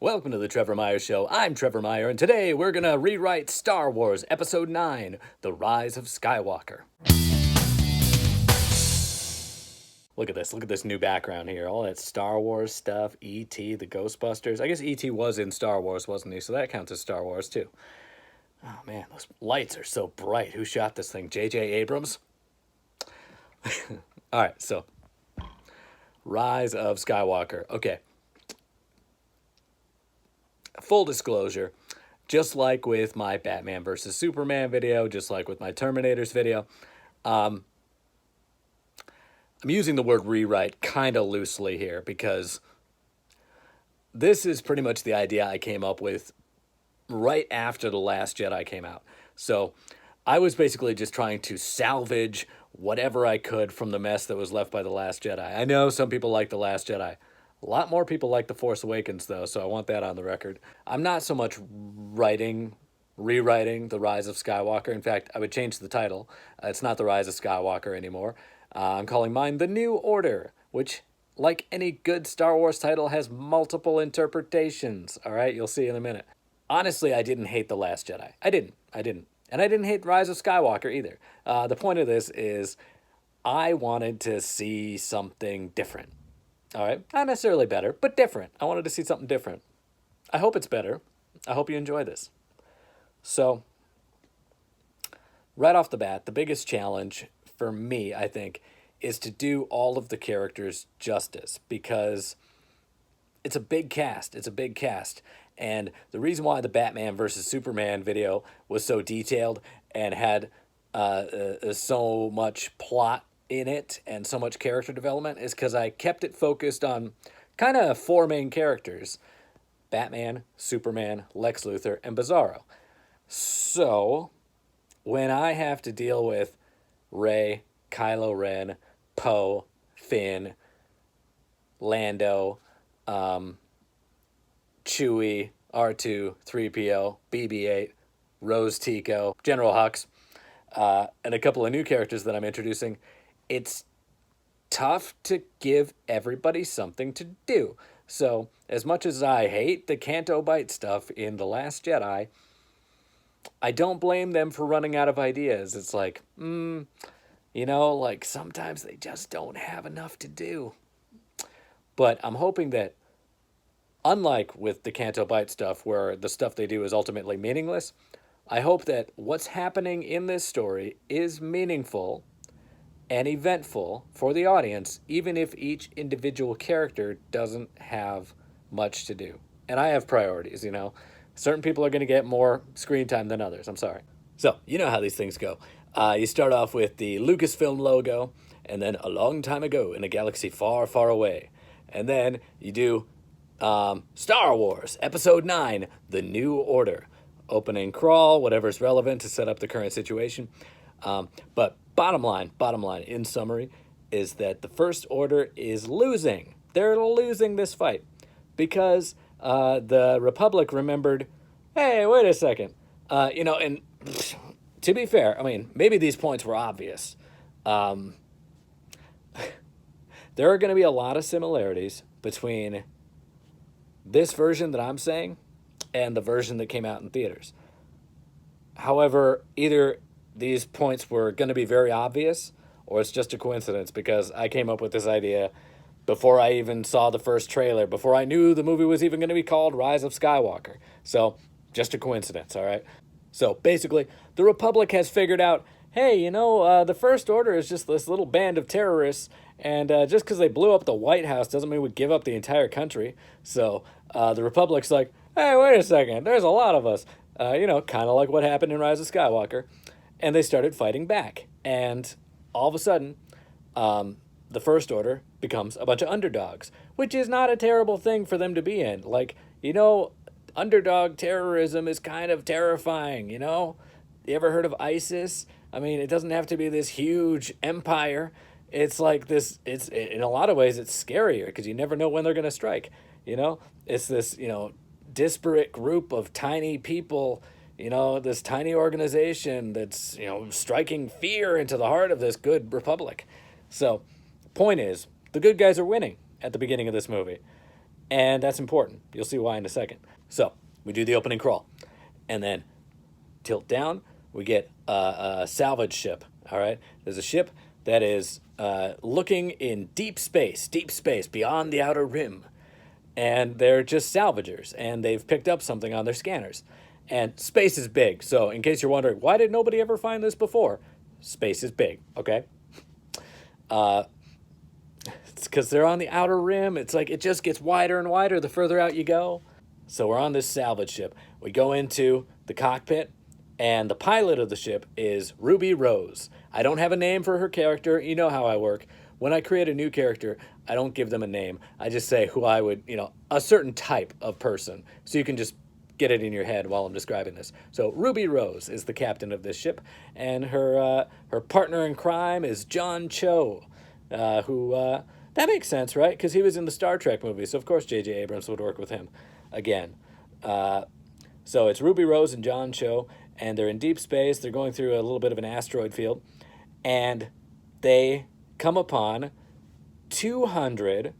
Welcome to the Trevor Meyer Show. I'm Trevor Meyer, and today we're gonna rewrite Star Wars Episode 9, The Rise of Skywalker. Look at this new background here. All that Star Wars stuff, E.T., the Ghostbusters. I guess E.T. was in Star Wars, wasn't he? So that counts as Star Wars, too. Oh, man, those lights are so bright. Who shot this thing? J.J. Abrams? All right, so Rise of Skywalker. Okay. Full disclosure, just like with my Batman versus Superman video, just like with my Terminators video, I'm using the word rewrite kind of loosely here because this is pretty much the idea I came up with right after The Last Jedi came out. So I was basically just trying to salvage whatever I could from the mess that was left by The Last Jedi. I know some people like The Last Jedi. A lot more people like The Force Awakens, though, so I want that on the record. I'm not so much rewriting The Rise of Skywalker. In fact, I would change the title. It's not The Rise of Skywalker anymore. I'm calling mine The New Order, which, like any good Star Wars title, has multiple interpretations. All right, you'll see in a minute. Honestly, I didn't hate The Last Jedi. I didn't. And I didn't hate Rise of Skywalker either. The point of this is I wanted to see something different. All right, not necessarily better, but different. I wanted to see something different. I hope it's better. I hope you enjoy this. So, right off the bat, the biggest challenge for me, I think, is to do all of the characters justice because it's a big cast. And the reason why the Batman versus Superman video was so detailed and had so much plot in it and so much character development is because I kept it focused on kind of four main characters: Batman, Superman, Lex Luthor, and Bizarro. So when I have to deal with Rey, Kylo Ren, Poe, Finn, Lando, Chewie, R2, 3PO, BB-8, Rose Tico, General Hux, and a couple of new characters that I'm introducing, it's tough to give everybody something to do. So, as much as I hate the Canto Bite stuff in The Last Jedi, I don't blame them for running out of ideas. It's like, sometimes they just don't have enough to do. But I'm hoping that, unlike with the Canto Bite stuff, where the stuff they do is ultimately meaningless, I hope that what's happening in this story is meaningful and eventful for the audience, even if each individual character doesn't have much to do. And I have priorities, Certain people are going to get more screen time than others. I'm sorry. So, you know how these things go. You start off with the Lucasfilm logo, and then a long time ago in a galaxy far, far away. And then you do Star Wars Episode 9, The New Order. Opening crawl, whatever's relevant to set up the current situation. But bottom line, in summary, is that the First Order is losing. They're losing this fight because the Republic remembered, hey, wait a second. And to be fair, maybe these points were obvious. There are going to be a lot of similarities between this version that I'm saying and the version that came out in theaters. However, either these points were going to be very obvious, or it's just a coincidence because I came up with this idea before I even saw the first trailer, before I knew the movie was even going to be called Rise of Skywalker. So, just a coincidence, all right? So, basically, the Republic has figured out, hey, the First Order is just this little band of terrorists, and just because they blew up the White House doesn't mean we give up the entire country. So, the Republic's like, hey, wait a second, there's a lot of us. Kind of like what happened in Rise of Skywalker. And they started fighting back. And all of a sudden, the First Order becomes a bunch of underdogs, which is not a terrible thing for them to be in. Underdog terrorism is kind of terrifying, You ever heard of ISIS? It doesn't have to be this huge empire. It's like this, in a lot of ways, it's scarier because you never know when they're going to strike. It's this, disparate group of tiny people, this tiny organization that's, striking fear into the heart of this good republic. So, point is, the good guys are winning at the beginning of this movie. And that's important. You'll see why in a second. So we do the opening crawl, and then tilt down. We get a salvage ship. All right, there's a ship that is looking in deep space beyond the outer rim, and they're just salvagers, and they've picked up something on their scanners. And space is big, so in case you're wondering, why did nobody ever find this before? Space is big, okay? It's because they're on the outer rim. It's like it just gets wider and wider the further out you go. So we're on this salvage ship. We go into the cockpit, and the pilot of the ship is Ruby Rose. I don't have a name for her character. You know how I work. When I create a new character, I don't give them a name. I just say who I would, a certain type of person. So you can just get it in your head while I'm describing this. So Ruby Rose is the captain of this ship, and her partner in crime is John Cho, who that makes sense, right? Because he was in the Star Trek movie, so of course J.J. Abrams would work with him again. So it's Ruby Rose and John Cho, and they're in deep space. They're going through a little bit of an asteroid field, and they come upon 200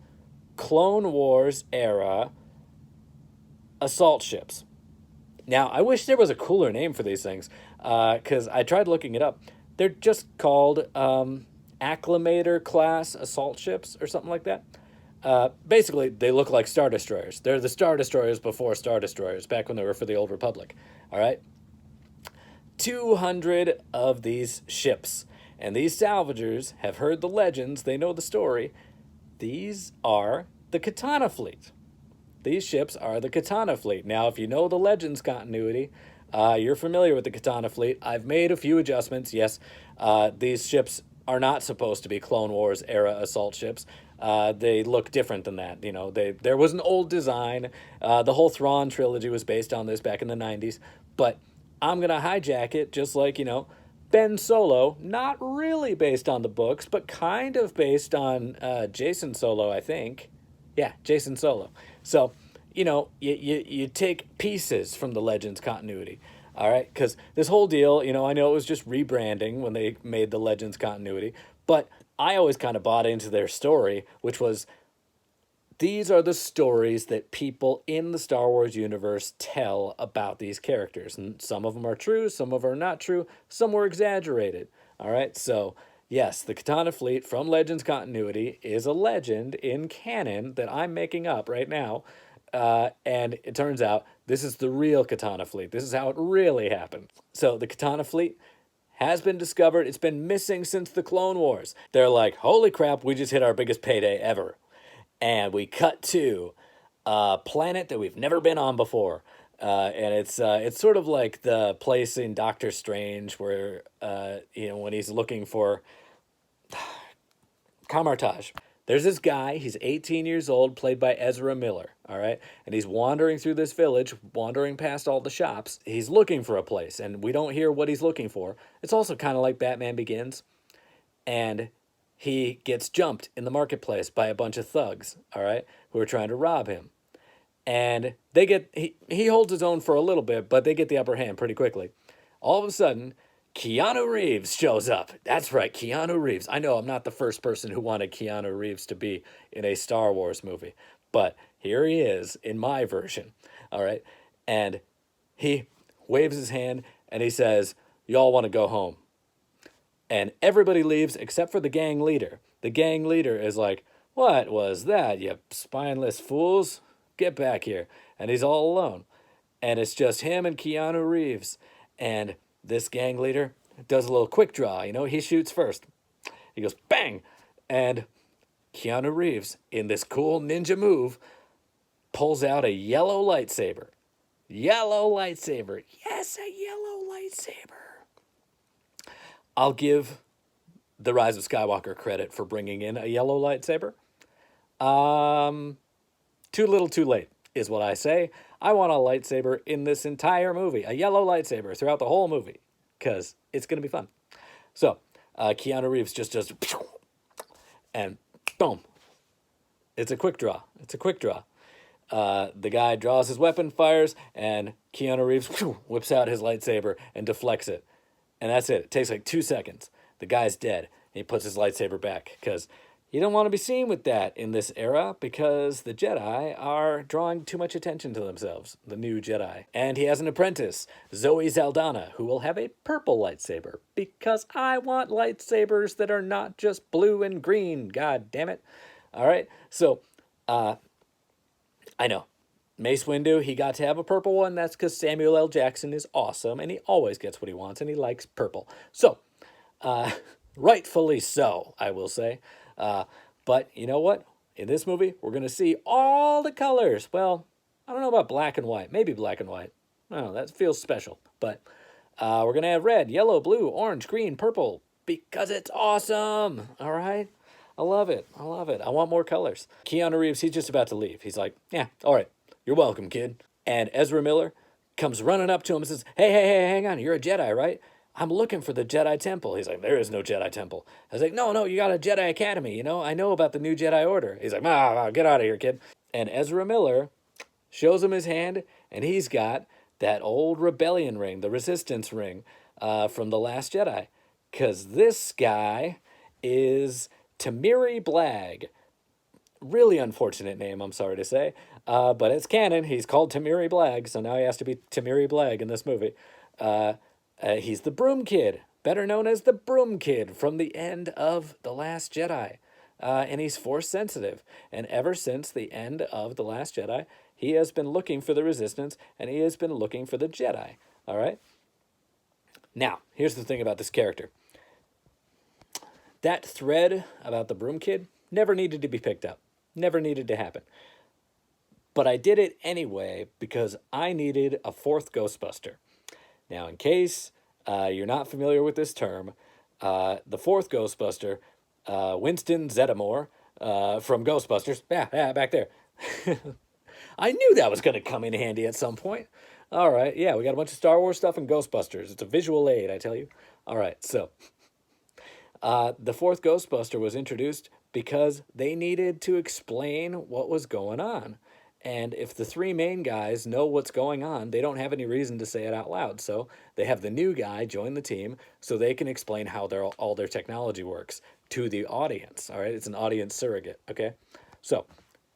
Clone Wars era assault ships. Now, I wish there was a cooler name for these things, because I tried looking it up. They're just called Acclimator class assault ships or something like that. Basically, they look like Star Destroyers. They're the Star Destroyers before Star Destroyers, back when they were for the Old Republic. All right? 200 of these ships. And these salvagers have heard the legends. They know the story. These are the Katana Fleet. These ships are the Katana Fleet. Now, if you know the Legends continuity, you're familiar with the Katana Fleet. I've made a few adjustments. Yes, these ships are not supposed to be Clone Wars era assault ships. They look different than that. There was an old design. The whole Thrawn trilogy was based on this back in the 90s. But I'm going to hijack it just like, Ben Solo, not really based on the books, but kind of based on Jason Solo, I think. Yeah, Jason Solo. So, you take pieces from the Legends continuity, all right? Because this whole deal, I know it was just rebranding when they made the Legends continuity, but I always kind of bought into their story, which was these are the stories that people in the Star Wars universe tell about these characters. And some of them are true, some of them are not true, some were exaggerated, all right? So yes, the Katana Fleet from Legends continuity is a legend in canon that I'm making up right now. And it turns out this is the real Katana Fleet. This is how it really happened. So the Katana Fleet has been discovered. It's been missing since the Clone Wars. They're like, holy crap, we just hit our biggest payday ever. And we cut to a planet that we've never been on before. And it's sort of like the place in Doctor Strange where, when he's looking for Camartage. There's this guy, he's 18 years old, played by Ezra Miller, all right? And he's wandering through this village, wandering past all the shops. He's looking for a place, and we don't hear what he's looking for. It's also kind of like Batman Begins. And he gets jumped in the marketplace by a bunch of thugs, all right, who are trying to rob him. And he holds his own for a little bit, but they get the upper hand pretty quickly. All of a sudden, Keanu Reeves shows up. That's right, Keanu Reeves. I know I'm not the first person who wanted Keanu Reeves to be in a Star Wars movie, but here he is in my version, all right? And he waves his hand and he says, y'all want to go home. And everybody leaves except for the gang leader. The gang leader is like, what was that, you spineless fools? Get back here. And he's all alone. And it's just him and Keanu Reeves. And this gang leader does a little quick draw, he shoots first. He goes, bang! And Keanu Reeves, in this cool ninja move, pulls out a yellow lightsaber. Yellow lightsaber. Yes, a yellow lightsaber. I'll give The Rise of Skywalker credit for bringing in a yellow lightsaber. Too little, too late, is what I say. I want a lightsaber in this entire movie, a yellow lightsaber throughout the whole movie, because it's going to be fun. So, Keanu Reeves just does, and boom. It's a quick draw. The guy draws his weapon, fires, and Keanu Reeves whips out his lightsaber and deflects it. And that's it. It takes like 2 seconds. The guy's dead. And he puts his lightsaber back because, You don't want to be seen with that in this era because the Jedi are drawing too much attention to themselves, the new Jedi. And he has an apprentice, Zoe Saldana, who will have a purple lightsaber because I want lightsabers that are not just blue and green, god damn it. All right, so I know, Mace Windu, he got to have a purple one. That's because Samuel L. Jackson is awesome and he always gets what he wants and he likes purple. So, rightfully so, I will say. But you know what? In this movie, we're going to see all the colors. Well, I don't know about black and white. Maybe black and white. I don't know. That feels special. But we're going to have red, yellow, blue, orange, green, purple because it's awesome. All right? I love it. I love it. I want more colors. Keanu Reeves, he's just about to leave. He's like, yeah, all right. You're welcome, kid. And Ezra Miller comes running up to him and says, hey, hey, hey, hang on. You're a Jedi, right? I'm looking for the Jedi Temple. He's like, there is no Jedi Temple. I was like, no, you got a Jedi Academy. You know, I know about the new Jedi Order. He's like, get out of here, kid. And Ezra Miller shows him his hand, and he's got that old rebellion ring, the resistance ring from The Last Jedi. Because this guy is Temiri Blagg. Really unfortunate name, I'm sorry to say. But it's canon. He's called Temiri Blagg, so now he has to be Temiri Blagg in this movie. He's the Broom Kid, better known as the Broom Kid from the end of The Last Jedi. And he's Force sensitive. And ever since the end of The Last Jedi, he has been looking for the Resistance, and he has been looking for the Jedi. All right? Now, here's the thing about this character. That thread about the Broom Kid never needed to be picked up. Never needed to happen. But I did it anyway because I needed a fourth Ghostbuster. Now, in case you're not familiar with this term, the fourth Ghostbuster, Winston Zeddemore from Ghostbusters, back there. I knew that was going to come in handy at some point. All right, yeah, we got a bunch of Star Wars stuff and Ghostbusters. It's a visual aid, I tell you. All right, so the fourth Ghostbuster was introduced because they needed to explain what was going on. And if the three main guys know what's going on, they don't have any reason to say it out loud. So they have the new guy join the team so they can explain how all their technology works to the audience. All right, it's an audience surrogate. Okay, so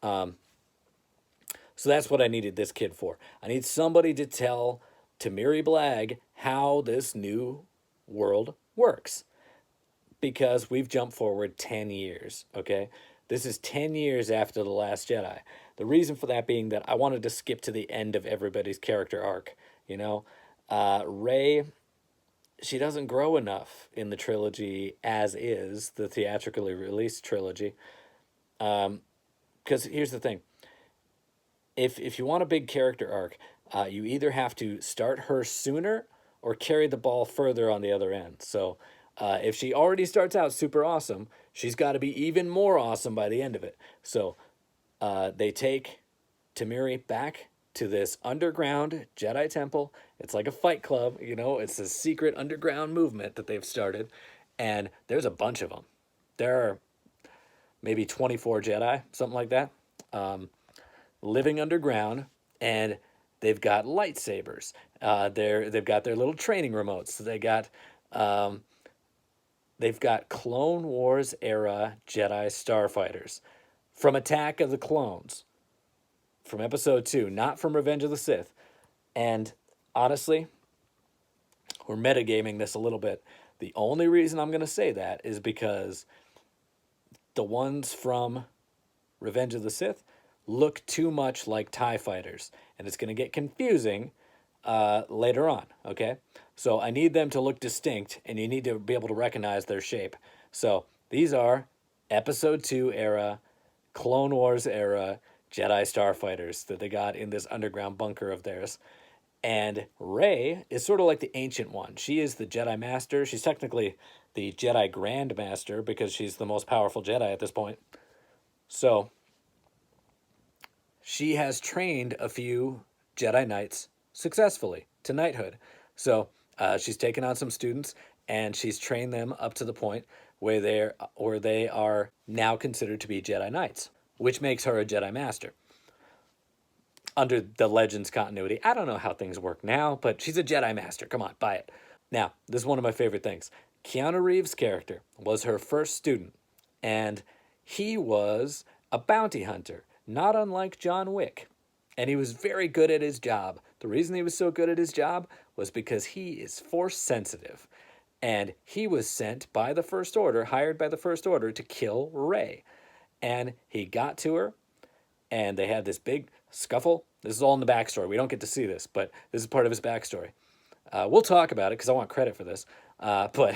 that's what I needed this kid for. I need somebody to tell Temiri Blagg how this new world works, because we've jumped forward 10 years. Okay, this is 10 years after The Last Jedi. The reason for that being that I wanted to skip to the end of everybody's character arc. You know, Rey, she doesn't grow enough in the trilogy as is, the theatrically released trilogy. Because here's the thing. If you want a big character arc, you either have to start her sooner or carry the ball further on the other end. So if she already starts out super awesome, she's got to be even more awesome by the end of it. So they take Temiri back to this underground Jedi temple. It's like a fight club, you know, it's a secret underground movement that they've started. And there's a bunch of them. There are maybe 24 Jedi, something like that, living underground. And they've got lightsabers. They've got their little training remotes. They've got Clone Wars era Jedi starfighters from Attack of the Clones, from Episode 2, not from Revenge of the Sith. And honestly, we're metagaming this a little bit. The only reason I'm going to say that is because the ones from Revenge of the Sith look too much like TIE fighters, and it's going to get confusing later on, okay? So I need them to look distinct, and you need to be able to recognize their shape. So these are Episode 2 era, Clone Wars era Jedi starfighters that they got in this underground bunker of theirs. And Rey is sort of like the ancient one. She is the Jedi Master. She's technically the Jedi Grand Master because she's the most powerful Jedi at this point. So she has trained a few Jedi Knights successfully to knighthood. So she's taken on some students and she's trained them up to the point where they are now considered to be Jedi Knights, which makes her a Jedi Master. Under the Legends continuity, I don't know how things work now, but she's a Jedi Master. Come on, buy it. Now, this is one of my favorite things. Keanu Reeves' character was her first student, and he was a bounty hunter, not unlike John Wick. And he was very good at his job. The reason he was so good at his job was because he is force sensitive. And he was sent by the First Order, hired by the First Order to kill Rey. And he got to her, and they had this big scuffle. This is all in the backstory. We don't get to see this, but this is part of his backstory. We'll talk about it because I want credit for this. But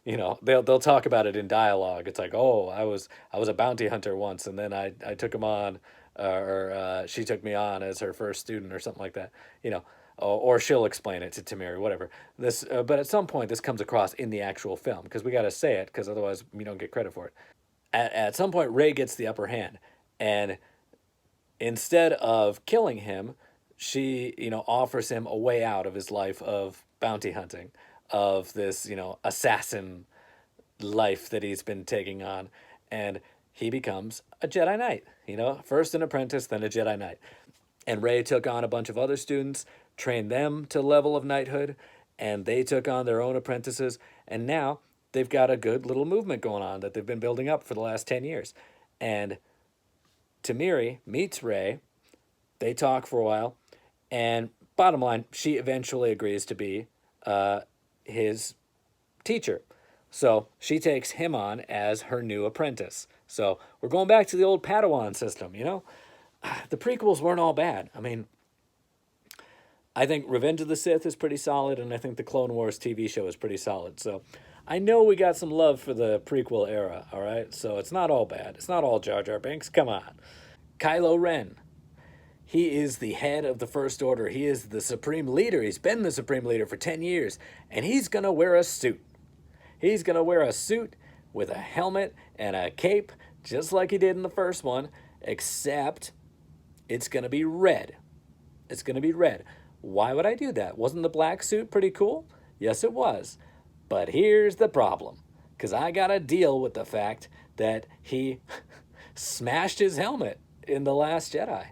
you know, they'll talk about it in dialogue. It's like, oh, I was a bounty hunter once, and then I took him on, or she took me on as her first student, or something like that. You know, or she'll explain it to Tamiri, whatever. This, but at some point, this comes across in the actual film because we got to say it because otherwise we don't get credit for it. At some point, Rey gets the upper hand, and instead of killing him, she, you know, offers him a way out of his life of bounty hunting, of this, you know, assassin life that he's been taking on. And he becomes a Jedi Knight, you know, first an apprentice, then a Jedi Knight. And Rey took on a bunch of other students, trained them to level of knighthood, and they took on their own apprentices. And now they've got a good little movement going on that they've been building up for the last 10 years. And Tamiri meets Rey. They talk for a while. And bottom line, she eventually agrees to be his teacher. So she takes him on as her new apprentice. So we're going back to the old Padawan system, you know? The prequels weren't all bad. I mean, I think Revenge of the Sith is pretty solid, and I think the Clone Wars TV show is pretty solid. So I know we got some love for the prequel era, all right? So it's not all bad. It's not all Jar Jar Binks. Come on. Kylo Ren. He is the head of the First Order. He is the Supreme Leader. He's been the Supreme Leader for 10 years, and he's going to wear a suit. He's going to wear a suit with a helmet and a cape, just like he did in the first one, except it's going to be red. It's going to be red. Why would I do that? Wasn't the black suit pretty cool? Yes, it was. But here's the problem, because I got to deal with the fact that he smashed his helmet in The Last Jedi.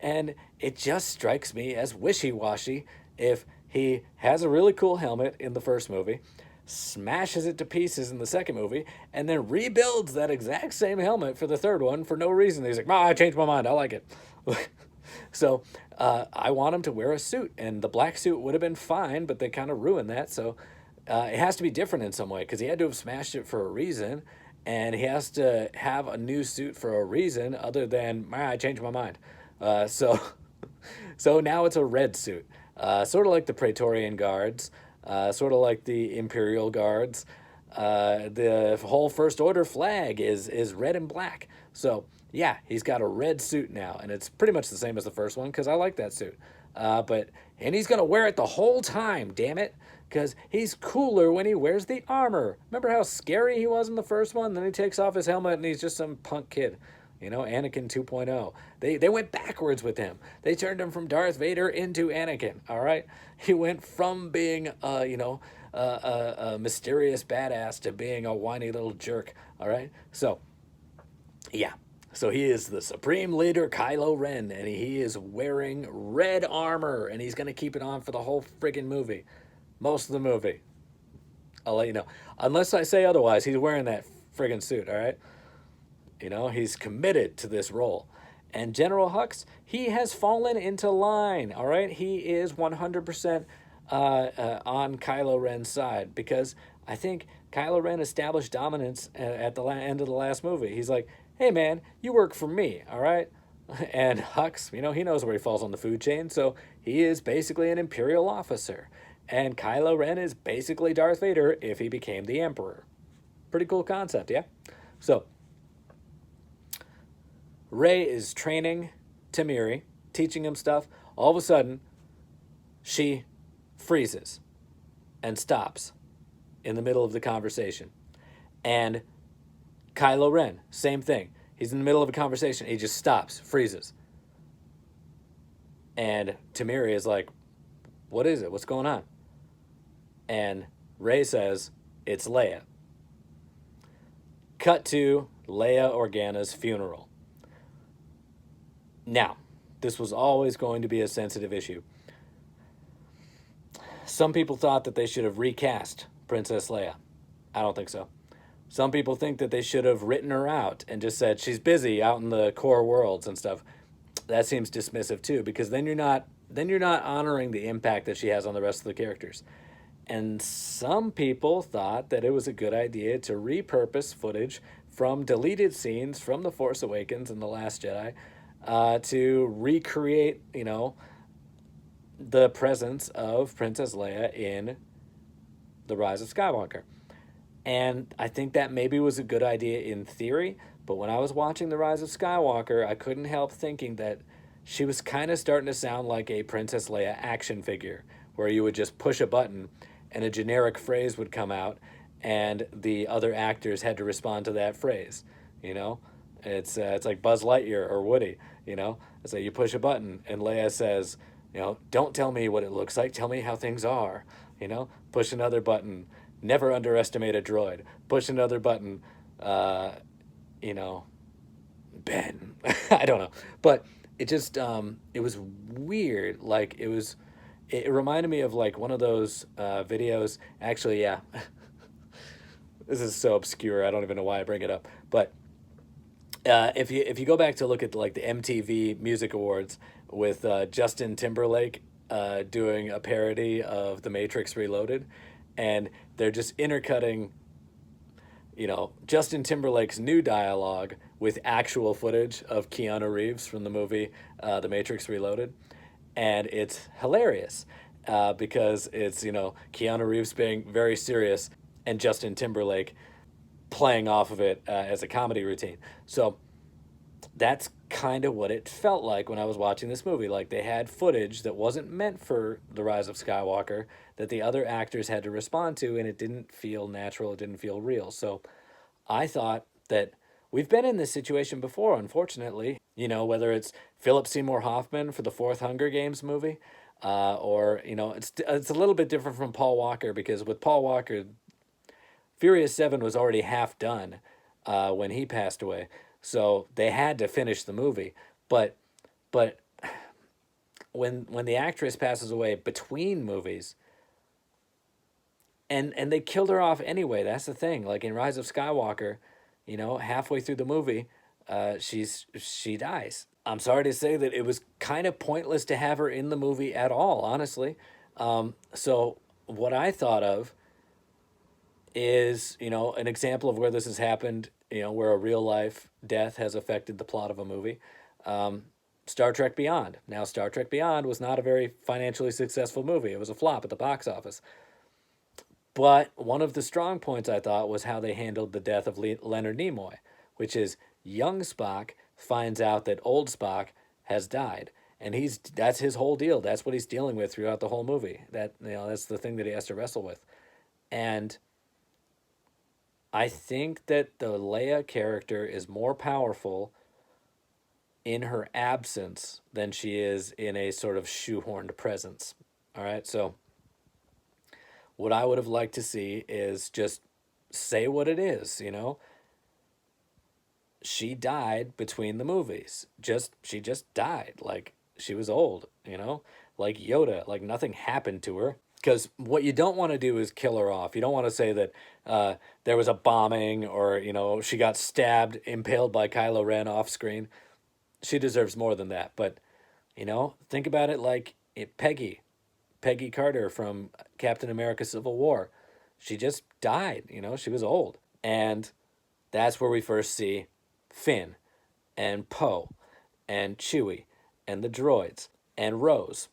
And it just strikes me as wishy-washy if he has a really cool helmet in the first movie, smashes it to pieces in the second movie, and then rebuilds that exact same helmet for the third one for no reason. He's like, I changed my mind. I like it. So I want him to wear a suit, and the black suit would have been fine, but they kind of ruined that. So it has to be different in some way because he had to have smashed it for a reason, and he has to have a new suit for a reason other than, I changed my mind. So now it's a red suit, sort of like the Praetorian Guards, sort of like the Imperial Guards. The whole First Order flag is red and black. So yeah, he's got a red suit now, and it's pretty much the same as the first one because I like that suit. And he's gonna wear it the whole time, damn it, because he's cooler when he wears the armor. Remember how scary he was in the first one? Then he takes off his helmet and he's just some punk kid. You know, Anakin 2.0. They went backwards with him. They turned him from Darth Vader into Anakin, all right? He went from being, a mysterious badass to being a whiny little jerk, all right? So, yeah. So he is the Supreme Leader Kylo Ren, and he is wearing red armor, and he's going to keep it on for the whole friggin' movie. Most of the movie. I'll let you know. Unless I say otherwise, he's wearing that friggin' suit, all right? You know, he's committed to this role. And General Hux, he has fallen into line, all right? He is 100% on Kylo Ren's side because I think Kylo Ren established dominance at the end of the last movie. He's like, hey, man, you work for me, all right? And Hux, you know, he knows where he falls on the food chain, so he is basically an Imperial officer. And Kylo Ren is basically Darth Vader if he became the Emperor. Pretty cool concept, yeah? So Rey is training Tamiri, teaching him stuff. All of a sudden, she freezes and stops in the middle of the conversation. And Kylo Ren, same thing. He's in the middle of a conversation. He just stops, freezes. And Tamiri is like, what is it? What's going on? And Rey says, it's Leia. Cut to Leia Organa's funeral. Now, this was always going to be a sensitive issue. Some people thought that they should have recast Princess Leia. I don't think so. Some people think that they should have written her out and just said she's busy out in the core worlds and stuff. That seems dismissive too, because then you're not honoring the impact that she has on the rest of the characters. And some people thought that it was a good idea to repurpose footage from deleted scenes from The Force Awakens and The Last Jedi, to recreate, the presence of Princess Leia in The Rise of Skywalker. And I think that maybe was a good idea in theory, but when I was watching The Rise of Skywalker, I couldn't help thinking that she was kind of starting to sound like a Princess Leia action figure, where you would just push a button and a generic phrase would come out, and the other actors had to respond to that phrase. You know, it's like Buzz Lightyear or Woody. It's like you push a button and Leia says, don't tell me what it looks like, tell me how things are. Push another button. Never underestimate a droid. Push another button. You know, Ben. I don't know, but it just it was weird. Like it reminded me of like one of those videos. Actually, yeah, this is so obscure. I don't even know why I bring it up. But if you go back to look at like the MTV Music Awards with Justin Timberlake doing a parody of The Matrix Reloaded, and they're just intercutting, Justin Timberlake's new dialogue with actual footage of Keanu Reeves from the movie The Matrix Reloaded, and it's hilarious because it's Keanu Reeves being very serious and Justin Timberlake playing off of it as a comedy routine. So that's kind of what it felt like when I was watching this movie. Like they had footage that wasn't meant for The Rise of Skywalker that the other actors had to respond to, and it didn't feel natural, it didn't feel real. So I thought that we've been in this situation before, unfortunately. Whether it's Philip Seymour Hoffman for the fourth Hunger Games movie, or it's a little bit different from Paul Walker, because with Paul Walker, Furious 7 was already half done when he passed away. So they had to finish the movie. But when the actress passes away between movies, and they killed her off anyway, that's the thing. Like in Rise of Skywalker, halfway through the movie, she dies. I'm sorry to say that it was kind of pointless to have her in the movie at all, honestly. So what I thought of is, an example of where this has happened, where a real life death has affected the plot of a movie. Star Trek Beyond. Now, Star Trek Beyond was not a very financially successful movie. It was a flop at the box office. But one of the strong points, I thought, was how they handled the death of Leonard Nimoy, which is young Spock finds out that old Spock has died. And that's his whole deal. That's what he's dealing with throughout the whole movie. That's the thing that he has to wrestle with. And I think that the Leia character is more powerful in her absence than she is in a sort of shoehorned presence. All right, so what I would have liked to see is just say what it is, She died between the movies. She just died. Like she was old, Like Yoda, like nothing happened to her. Because what you don't want to do is kill her off. You don't want to say that there was a bombing or, she got stabbed, impaled by Kylo Ren off screen. She deserves more than that. But, think about it like Peggy Carter from Captain America Civil War. She just died, she was old. And that's where we first see Finn and Poe and Chewie and the droids and Rose.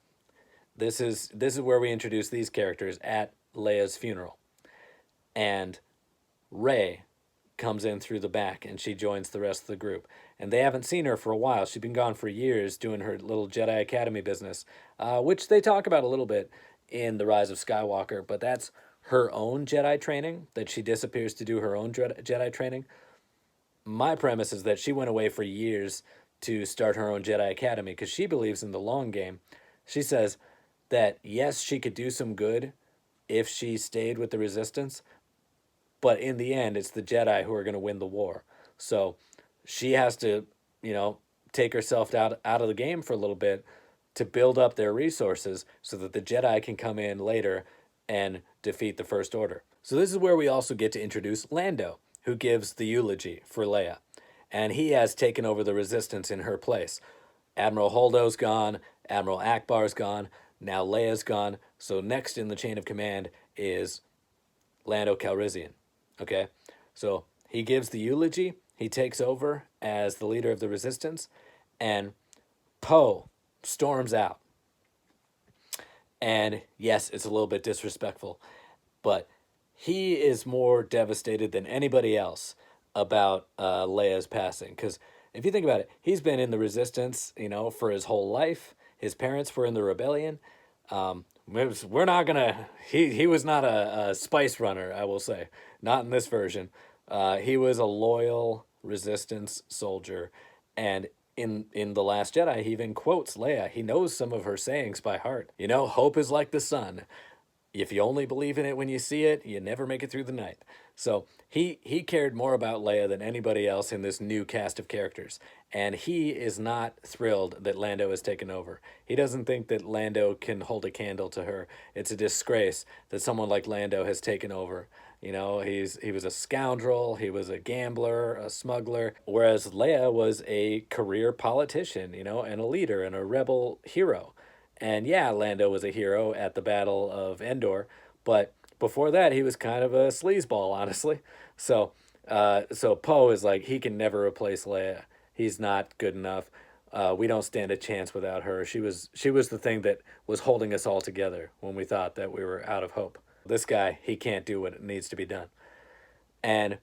This is where we introduce these characters at Leia's funeral. And Rey comes in through the back and she joins the rest of the group. And they haven't seen her for a while. She's been gone for years doing her little Jedi Academy business, which they talk about a little bit in The Rise of Skywalker, but that's her own Jedi training, that she disappears to do her own Jedi training. My premise is that she went away for years to start her own Jedi Academy because she believes in the long game. She says that, yes, she could do some good if she stayed with the Resistance, but in the end, it's the Jedi who are going to win the war. So she has to, take herself out of the game for a little bit to build up their resources so that the Jedi can come in later and defeat the First Order. So this is where we also get to introduce Lando, who gives the eulogy for Leia, and he has taken over the Resistance in her place. Admiral Holdo's gone, Admiral Akbar's gone, now Leia's gone, so next in the chain of command is Lando Calrissian. Okay? So he gives the eulogy, he takes over as the leader of the Resistance, and Poe storms out. And yes, it's a little bit disrespectful, but he is more devastated than anybody else about Leia's passing. Because if you think about it, he's been in the Resistance, for his whole life. His parents were in the rebellion. We're not gonna. He was not a spice runner, I will say, not in this version. He was a loyal Resistance soldier, and in The Last Jedi, he even quotes Leia. He knows some of her sayings by heart. Hope is like the sun. If you only believe in it when you see it, you never make it through the night. So he cared more about Leia than anybody else in this new cast of characters. And he is not thrilled that Lando has taken over. He doesn't think that Lando can hold a candle to her. It's a disgrace that someone like Lando has taken over. He was a scoundrel, he was a gambler, a smuggler, whereas Leia was a career politician, and a leader and a rebel hero. And yeah, Lando was a hero at the Battle of Endor, but before that, he was kind of a sleazeball, honestly. So Poe is like, he can never replace Leia. He's not good enough. We don't stand a chance without her. She was the thing that was holding us all together when we thought that we were out of hope. This guy, he can't do what needs to be done. And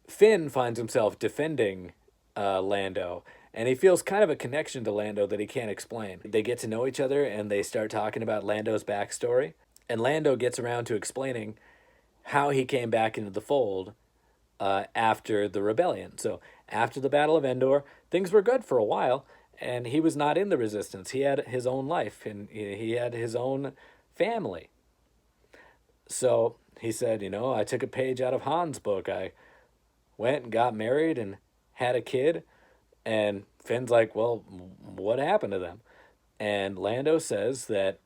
Finn finds himself defending Lando, and he feels kind of a connection to Lando that he can't explain. They get to know each other, and they start talking about Lando's backstory, and Lando gets around to explaining how he came back into the fold after the rebellion. So after the Battle of Endor, things were good for a while, and he was not in the Resistance. He had his own life, and he had his own family. So he said, I took a page out of Han's book. I went and got married and had a kid. And Finn's like, well, what happened to them? And Lando says that,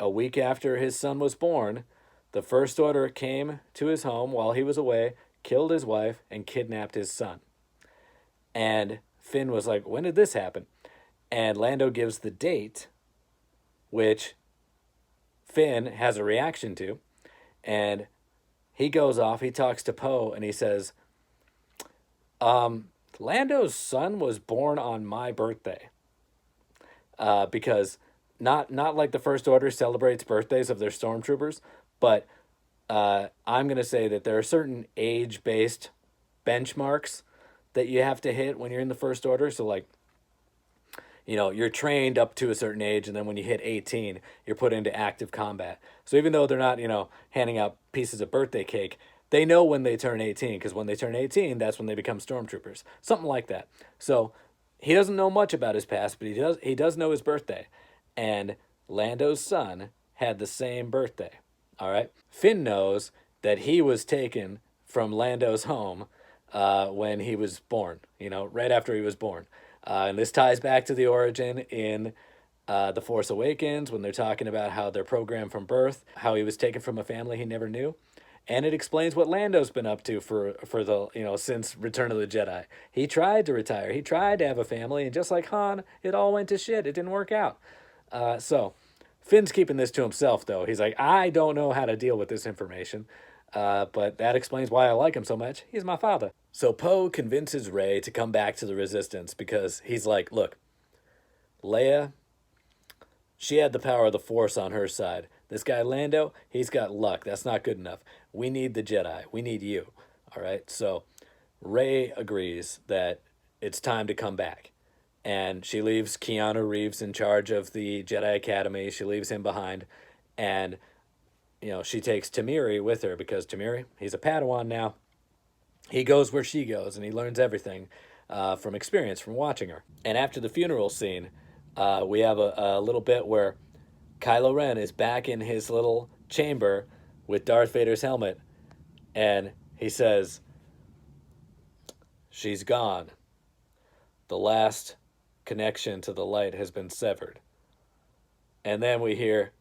a week after his son was born, the First Order came to his home while he was away, killed his wife, and kidnapped his son. And Finn was like, when did this happen? And Lando gives the date, which Finn has a reaction to, and he goes off, he talks to Poe, and he says, Lando's son was born on my birthday. Because not like the First Order celebrates birthdays of their stormtroopers, but I'm going to say that there are certain age-based benchmarks that you have to hit when you're in the First Order. So like, you're trained up to a certain age, and then when you hit 18, you're put into active combat. So even though they're not, handing out pieces of birthday cake, they know when they turn 18, because when they turn 18, that's when they become stormtroopers. Something like that. So he doesn't know much about his past, but he does know his birthday. And Lando's son had the same birthday. All right? Finn knows that he was taken from Lando's home when he was born, right after he was born. And this ties back to the origin in The Force Awakens, when they're talking about how they're programmed from birth, how he was taken from a family he never knew. And it explains what Lando's been up to for the, since Return of the Jedi. He tried to retire. He tried to have a family, and just like Han, it all went to shit. It didn't work out. So Finn's keeping this to himself, though. He's like, I don't know how to deal with this information. But that explains why I like him so much. He's my father. So Poe convinces Rey to come back to the Resistance because he's like, look, Leia, she had the power of the Force on her side. This guy Lando, he's got luck. That's not good enough. We need the Jedi. We need you. All right? So Rey agrees that it's time to come back. And she leaves Keanu Reeves in charge of the Jedi Academy. She leaves him behind. And, she takes Tamiri with her because Tamiri, he's a Padawan now. He goes where she goes, and he learns everything from experience, from watching her. And after the funeral scene, we have a little bit where Kylo Ren is back in his little chamber with Darth Vader's helmet, and he says, she's gone. The last connection to the light has been severed. And then we hear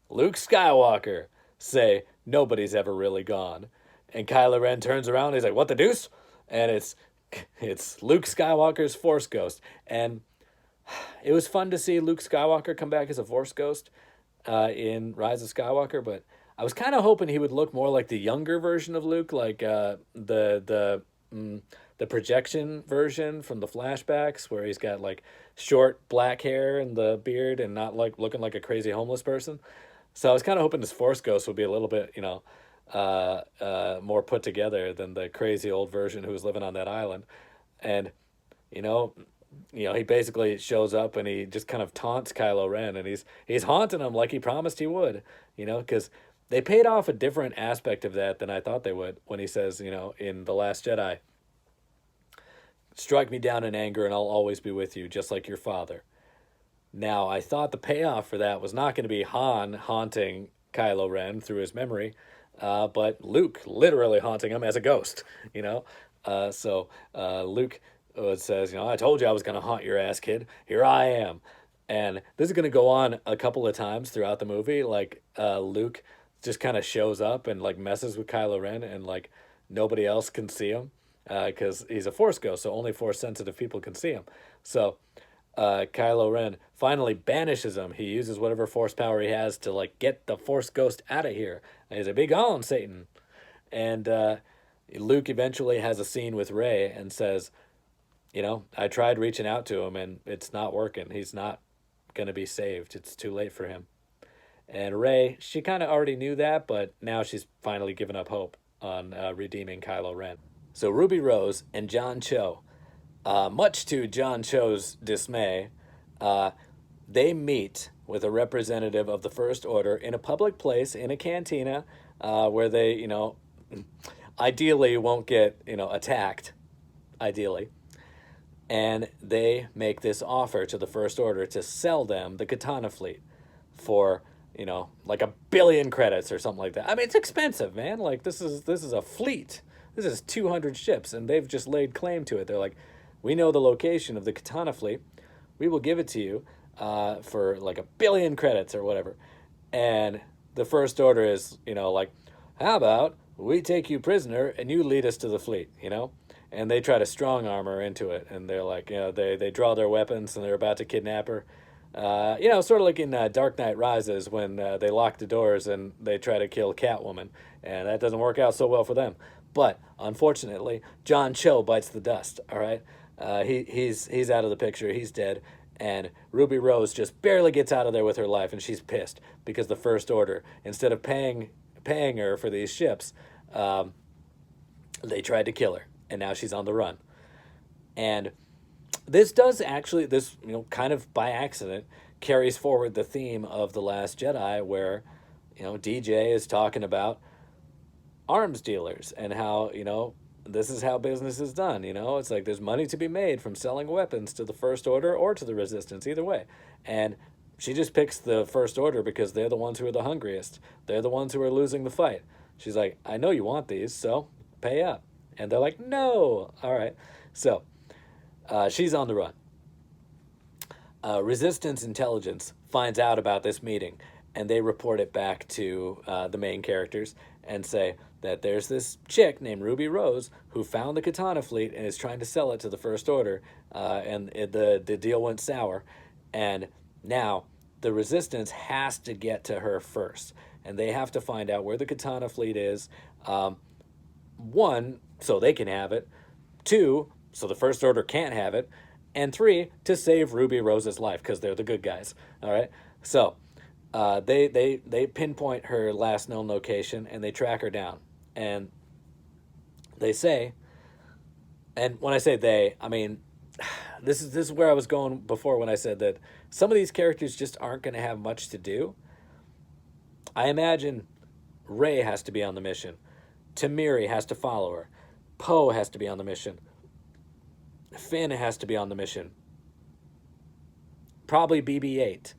Luke Skywalker say, nobody's ever really gone. And Kylo Ren turns around and he's like, what the deuce? And it's Luke Skywalker's Force Ghost. And it was fun to see Luke Skywalker come back as a Force Ghost in Rise of Skywalker, but I was kind of hoping he would look more like the younger version of Luke, like the projection version from the flashbacks, where he's got like short black hair and the beard and not like looking like a crazy homeless person. So I was kind of hoping this Force Ghost would be a little bit, more put together than the crazy old version who was living on that island. And you know, he basically shows up and he just kind of taunts Kylo Ren, and he's haunting him like he promised he would, because they paid off a different aspect of that than I thought they would when he says, in The Last Jedi, strike me down in anger and I'll always be with you, just like your father. Now, I thought the payoff for that was not going to be Han haunting Kylo Ren through his memory, but Luke literally haunting him as a ghost, So Luke says, I told you I was going to haunt your ass, kid. Here I am. And this is going to go on a couple of times throughout the movie. Like, Luke just kind of shows up and, like, messes with Kylo Ren, and, like, nobody else can see him because he's a Force ghost, so only Force-sensitive people can see him. So Kylo Ren finally banishes him. He uses whatever Force power he has to, like, get the Force ghost out of here. And he's like, be gone, Satan. And Luke eventually has a scene with Rey and says, I tried reaching out to him and it's not working. He's not going to be saved. It's too late for him. And Rey, she kind of already knew that, but now she's finally given up hope on redeeming Kylo Ren. So Ruby Rose and John Cho, much to John Cho's dismay, they meet with a representative of the First Order in a public place in a cantina where they, ideally won't get, attacked, ideally. And they make this offer to the First Order to sell them the Katana Fleet for, like 1 billion credits or something like that. I mean, it's expensive, man. Like, this is a fleet. This is 200 ships, and they've just laid claim to it. They're like, we know the location of the Katana Fleet. We will give it to you for like 1 billion credits or whatever. And the First Order is, like, how about we take you prisoner and you lead us to the fleet, And they try to strong arm her into it. And they're like, they draw their weapons and they're about to kidnap her. Sort of like in Dark Knight Rises when they lock the doors and they try to kill Catwoman. And that doesn't work out so well for them. But unfortunately, John Cho bites the dust, all right? He's out of the picture. He's dead. And Ruby Rose just barely gets out of there with her life, and she's pissed because the First Order, instead of paying her for these ships, they tried to kill her, and now she's on the run. And this does actually, kind of by accident, carries forward the theme of The Last Jedi, where, DJ is talking about arms dealers and how, this is how business is done. It's like there's money to be made from selling weapons to the First Order or to the Resistance, either way. And she just picks the First Order because they're the ones who are the hungriest. They're the ones who are losing the fight. She's like, I know you want these, so pay up. And they're like, no. All right. So she's on the run. Resistance intelligence finds out about this meeting, and they report it back to the main characters and say that there's this chick named Ruby Rose who found the Katana Fleet and is trying to sell it to the First Order, and the deal went sour. And now the Resistance has to get to her first, and they have to find out where the Katana Fleet is. 1, so they can have it. 2, so the First Order can't have it. And 3, to save Ruby Rose's life, because they're the good guys. All right? So they pinpoint her last known location, and they track her down. And they say, and when I say they, I mean, this is where I was going before when I said that some of these characters just aren't going to have much to do. I imagine Rey has to be on the mission. Tamiri has to follow her. Poe has to be on the mission. Finn has to be on the mission. Probably BB-8.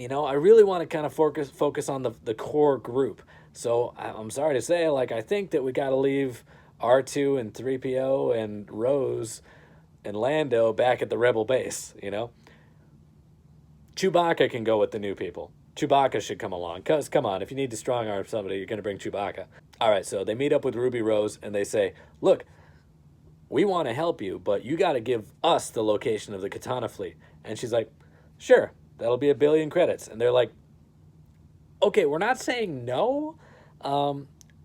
I really want to kind of focus on the core group. So I'm sorry to say, I think that we got to leave R2 and 3PO and Rose and Lando back at the Rebel base, Chewbacca can go with the new people. Chewbacca should come along. Because, come on, if you need to strong arm somebody, you're going to bring Chewbacca. All right, so they meet up with Ruby Rose, and they say, look, we want to help you, but you got to give us the location of the Katana Fleet. And she's like, sure, that'll be 1 billion credits. And they're like, okay, we're not saying no.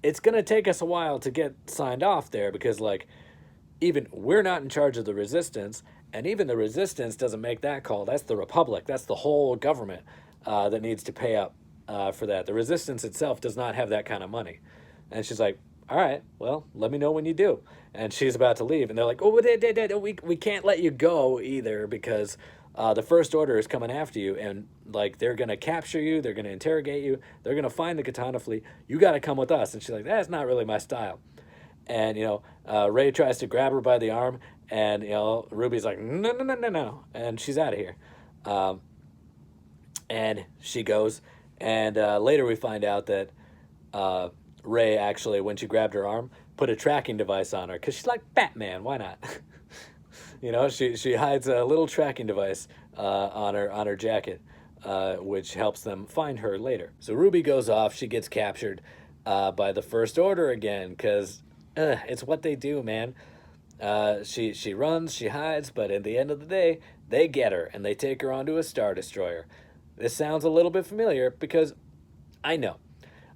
It's going to take us a while to get signed off there because, like, even we're not in charge of the Resistance, and even the Resistance doesn't make that call. That's the Republic. That's the whole government that needs to pay up for that. The Resistance itself does not have that kind of money. And she's like, all right, well, let me know when you do. And she's about to leave, and they're like, oh, we can't let you go either because the First Order is coming after you, and like they're gonna capture you, they're gonna interrogate you, they're gonna find the Katana Fleet. You got to come with us. And she's like, that's not really my style. And Rey tries to grab her by the arm, and Ruby's like, no, and she's out of here. And she goes, and later we find out that Rey actually, when she grabbed her arm, put a tracking device on her because she's like Batman. Why not? She hides a little tracking device on her jacket, which helps them find her later. So Ruby goes off. She gets captured by the First Order again because it's what they do, man. She runs, she hides, but at the end of the day, they get her and they take her onto a Star Destroyer. This sounds a little bit familiar because I know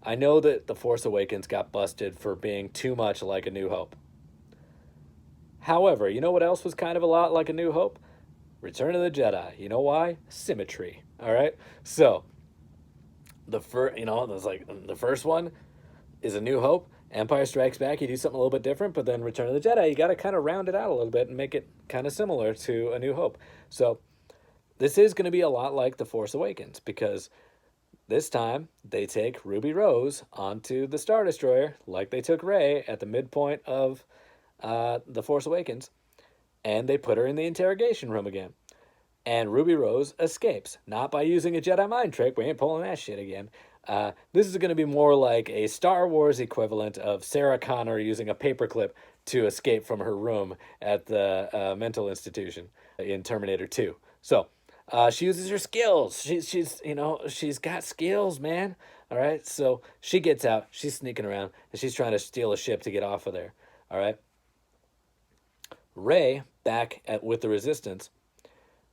that The Force Awakens got busted for being too much like A New Hope. However, you know what else was kind of a lot like A New Hope? Return of the Jedi. You know why? Symmetry. All right? So, the first one is A New Hope. Empire Strikes Back, you do something a little bit different, but then Return of the Jedi, you got to kind of round it out a little bit and make it kind of similar to A New Hope. So, this is going to be a lot like The Force Awakens because this time, they take Ruby Rose onto the Star Destroyer, like they took Rey at the midpoint of The Force Awakens, and they put her in the interrogation room again. And Ruby Rose escapes, not by using a Jedi mind trick. We ain't pulling that shit again. This is going to be more like a Star Wars equivalent of Sarah Connor using a paperclip to escape from her room at the mental institution in Terminator 2. So, she uses her skills. She's got skills, man. All right. So she gets out. She's sneaking around, and she's trying to steal a ship to get off of there. All right. Rey, back with the Resistance,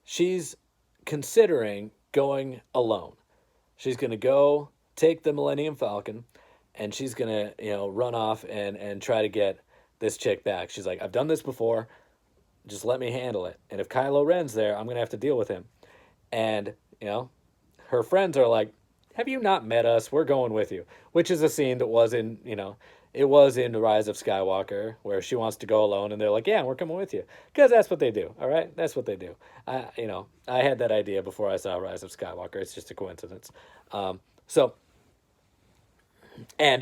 she's considering going alone. She's gonna go take the Millennium Falcon, and she's gonna run off and try to get this chick back. She's like, I've done this before. Just let me handle it. And if Kylo Ren's there, I'm gonna have to deal with him. And, her friends are like, have you not met us? We're going with you. Which is a scene that was in, it was in The Rise of Skywalker, where she wants to go alone, and they're like, yeah, we're coming with you. Because that's what they do, all right? That's what they do. I had that idea before I saw Rise of Skywalker. It's just a coincidence. And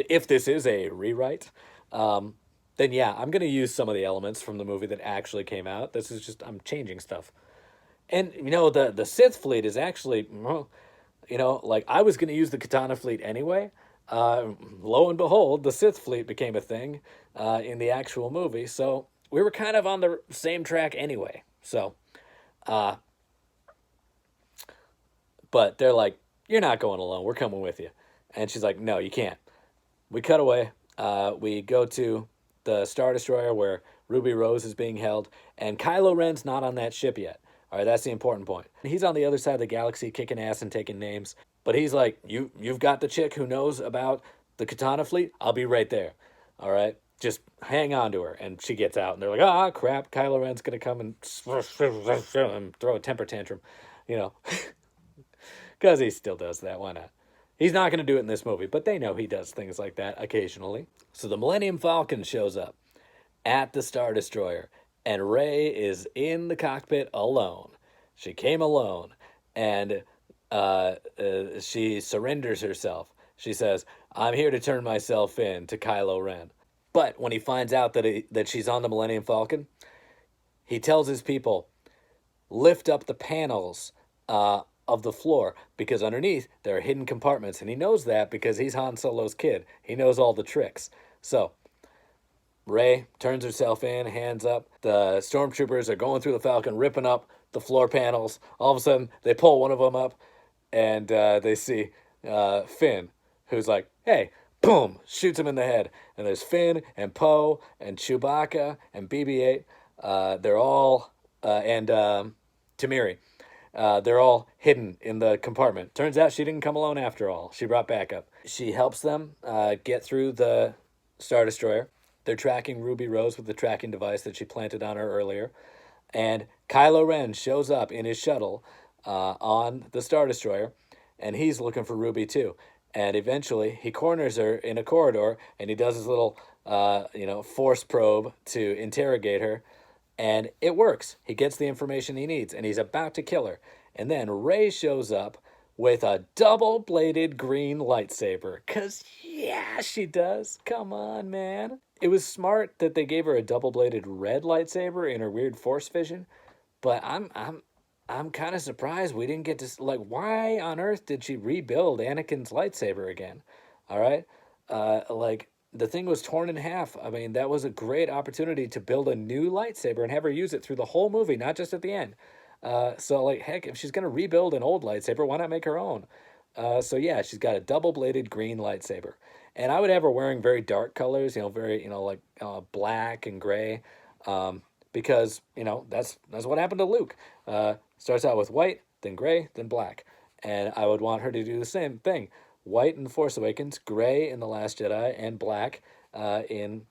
if this is a rewrite, then yeah, I'm going to use some of the elements from the movie that actually came out. This is just, I'm changing stuff. And, the Sith fleet is actually, I was going to use the Katana Fleet anyway. Lo and behold, the Sith fleet became a thing in the actual movie. So we were kind of on the same track anyway. So, but they're like, you're not going alone. We're coming with you. And she's like, no, you can't. We cut away. We go to the Star Destroyer where Ruby Rose is being held. And Kylo Ren's not on that ship yet. All right, that's the important point. He's on the other side of the galaxy kicking ass and taking names. But he's like, you've got the chick who knows about the Katana Fleet? I'll be right there. All right? Just hang on to her. And she gets out. And they're like, crap, Kylo Ren's going to come and throw a temper tantrum. Because he still does that. Why not? He's not going to do it in this movie. But they know he does things like that occasionally. So the Millennium Falcon shows up at the Star Destroyer. And Rey is in the cockpit alone. She came alone. And she surrenders herself. She says, I'm here to turn myself in to Kylo Ren. But when he finds out that she's on the Millennium Falcon, he tells his people, lift up the panels of the floor, because underneath there are hidden compartments. And he knows that because he's Han Solo's kid. He knows all the tricks. So Rey turns herself in, hands up. The stormtroopers are going through the Falcon, ripping up the floor panels. All of a sudden, they pull one of them up, and they see Finn, who's like, "Hey, boom!" shoots him in the head. And there's Finn and Poe and Chewbacca and BB-8. They're all and Tamiri. They're all hidden in the compartment. Turns out she didn't come alone after all. She brought backup. She helps them get through the Star Destroyer. They're tracking Ruby Rose with the tracking device that she planted on her earlier. And Kylo Ren shows up in his shuttle on the Star Destroyer, and he's looking for Ruby too. And eventually, he corners her in a corridor, and he does his little, force probe to interrogate her, and it works. He gets the information he needs, and he's about to kill her. And then Rey shows up with a double-bladed green lightsaber. 'Cause yeah, she does. Come on, man. It was smart that they gave her a double-bladed red lightsaber in her weird force vision, but I'm kind of surprised we didn't get to, like, why on earth did she rebuild Anakin's lightsaber again? All right? Like, the thing was torn in half. I mean, that was a great opportunity to build a new lightsaber and have her use it through the whole movie, not just at the end. So, like, heck, if she's going to rebuild an old lightsaber, why not make her own? So, yeah, she's got a double-bladed green lightsaber. And I would have her wearing very dark colors, very, like black and gray, because, that's what happened to Luke. Starts out with white, then gray, then black. And I would want her to do the same thing. White in The Force Awakens, gray in The Last Jedi, and black in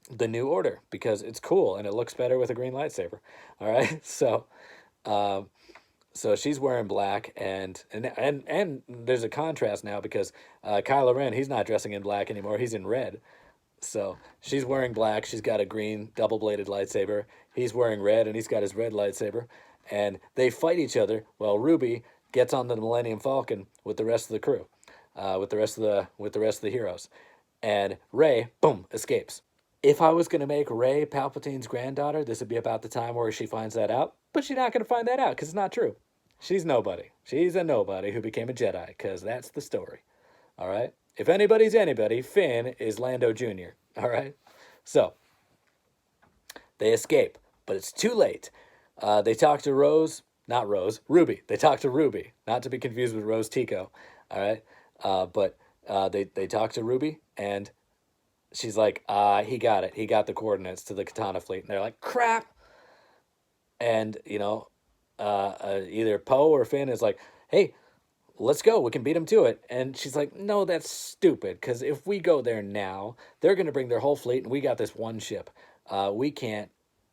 The New Order, because it's cool and it looks better with a green lightsaber. All right, so she's wearing black, and there's a contrast now because Kylo Ren, he's not dressing in black anymore; he's in red. So she's wearing black. She's got a green double-bladed lightsaber. He's wearing red, and he's got his red lightsaber. And they fight each other while Ruby gets on the Millennium Falcon with the rest of the crew, with the rest of the heroes, and Rey, boom, escapes. If I was gonna make Rey Palpatine's granddaughter, this would be about the time where she finds that out. But she's not gonna find that out because it's not true. She's nobody. She's a nobody who became a Jedi, because that's the story. All right. If anybody's anybody, Finn is Lando Jr. All right. So they escape, but it's too late. They talk to Ruby. They talk to Ruby, not to be confused with Rose Tico. All right. But they talk to Ruby, and she's like, he got it. He got the coordinates to the Katana Fleet. And they're like, crap. And, either Poe or Finn is like, hey, let's go. We can beat them to it. And she's like, no, that's stupid. Because if we go there now, they're going to bring their whole fleet, and we got this one ship. We can't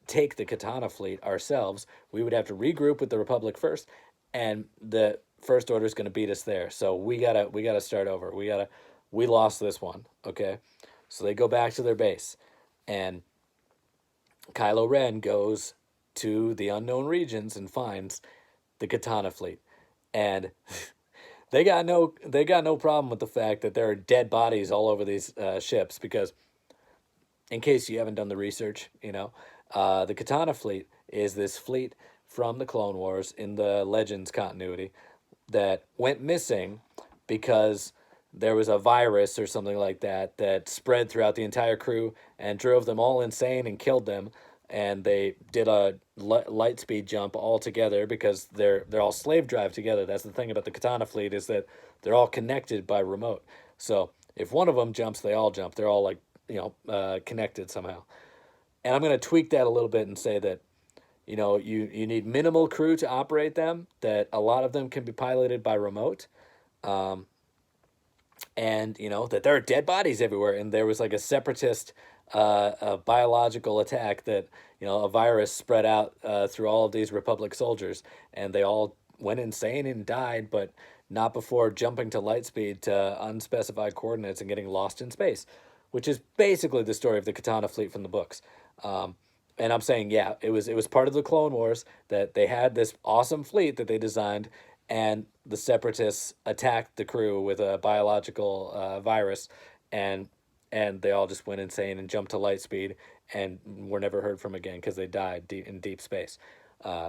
take the Katana Fleet ourselves. We would have to regroup with the Republic first, and the First Order is going to beat us there. So we gotta start over. We lost this one. Okay, so they go back to their base, and Kylo Ren goes to the unknown regions and finds the Katana Fleet, and they got no problem with the fact that there are dead bodies all over these ships, because, in case you haven't done the research, the Katana Fleet is this fleet from the Clone Wars in the Legends continuity that went missing because there was a virus or something like that spread throughout the entire crew and drove them all insane and killed them. And they did a light speed jump all together because they're all slave drive together. That's the thing about the Katana Fleet, is that they're all connected by remote. So if one of them jumps, they all jump. They're all like connected somehow. And I'm going to tweak that a little bit and say that you need minimal crew to operate them. That a lot of them can be piloted by remote. And that there are dead bodies everywhere, and there was like a separatist a biological attack that a virus spread out through all of these Republic soldiers, and they all went insane and died, but not before jumping to light speed to unspecified coordinates and getting lost in space, which is basically the story of the Katana Fleet from the books. And I'm saying, yeah, it was part of the Clone Wars that they had this awesome fleet that they designed, and the separatists attacked the crew with a biological virus, and they all just went insane and jumped to light speed and were never heard from again because they died in deep space.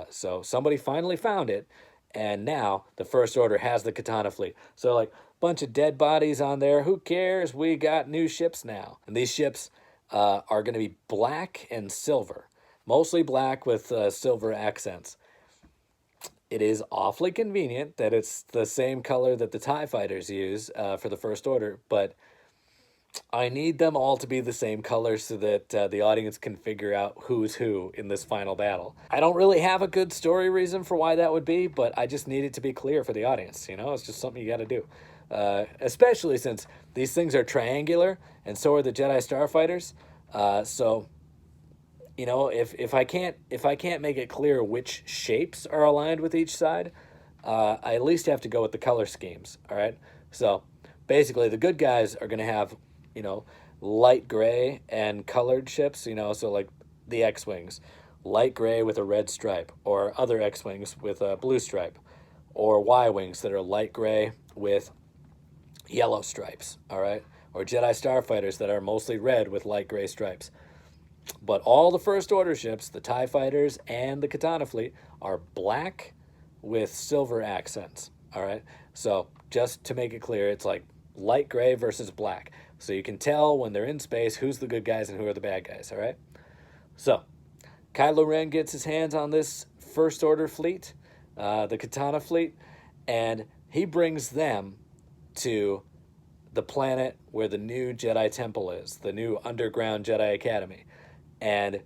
So somebody finally found it, and now the First Order has the Katana Fleet. So, like, bunch of dead bodies on there. Who cares? We got new ships now. And these ships are going to be black and silver. Mostly black with silver accents. it is awfully convenient that it's the same color that the TIE fighters use for the First Order, but I need them all to be the same color so that the audience can figure out who's who in this final battle. I don't really have a good story reason for why that would be, but I just need it to be clear for the audience. You know, it's just something you got to do. Especially since these things are triangular, and so are the Jedi Starfighters. So, you know, if I can't make it clear which shapes are aligned with each side, I at least have to go with the color schemes. All right. So basically, the good guys are going to have, you know, light gray and colored ships, you know, so like the X-Wings, light gray with a red stripe, or other X-Wings with a blue stripe, or Y-Wings that are light gray with yellow stripes, all right? Or Jedi Starfighters that are mostly red with light gray stripes. But all the First Order ships, the TIE Fighters and the Katana Fleet, are black with silver accents, all right? So just to make it clear, it's like light gray versus black. So you can tell when they're in space who's the good guys and who are the bad guys, all right? So Kylo Ren gets his hands on this First Order fleet, the Katana Fleet, and he brings them to the planet where the new Jedi Temple is, the new underground Jedi Academy. And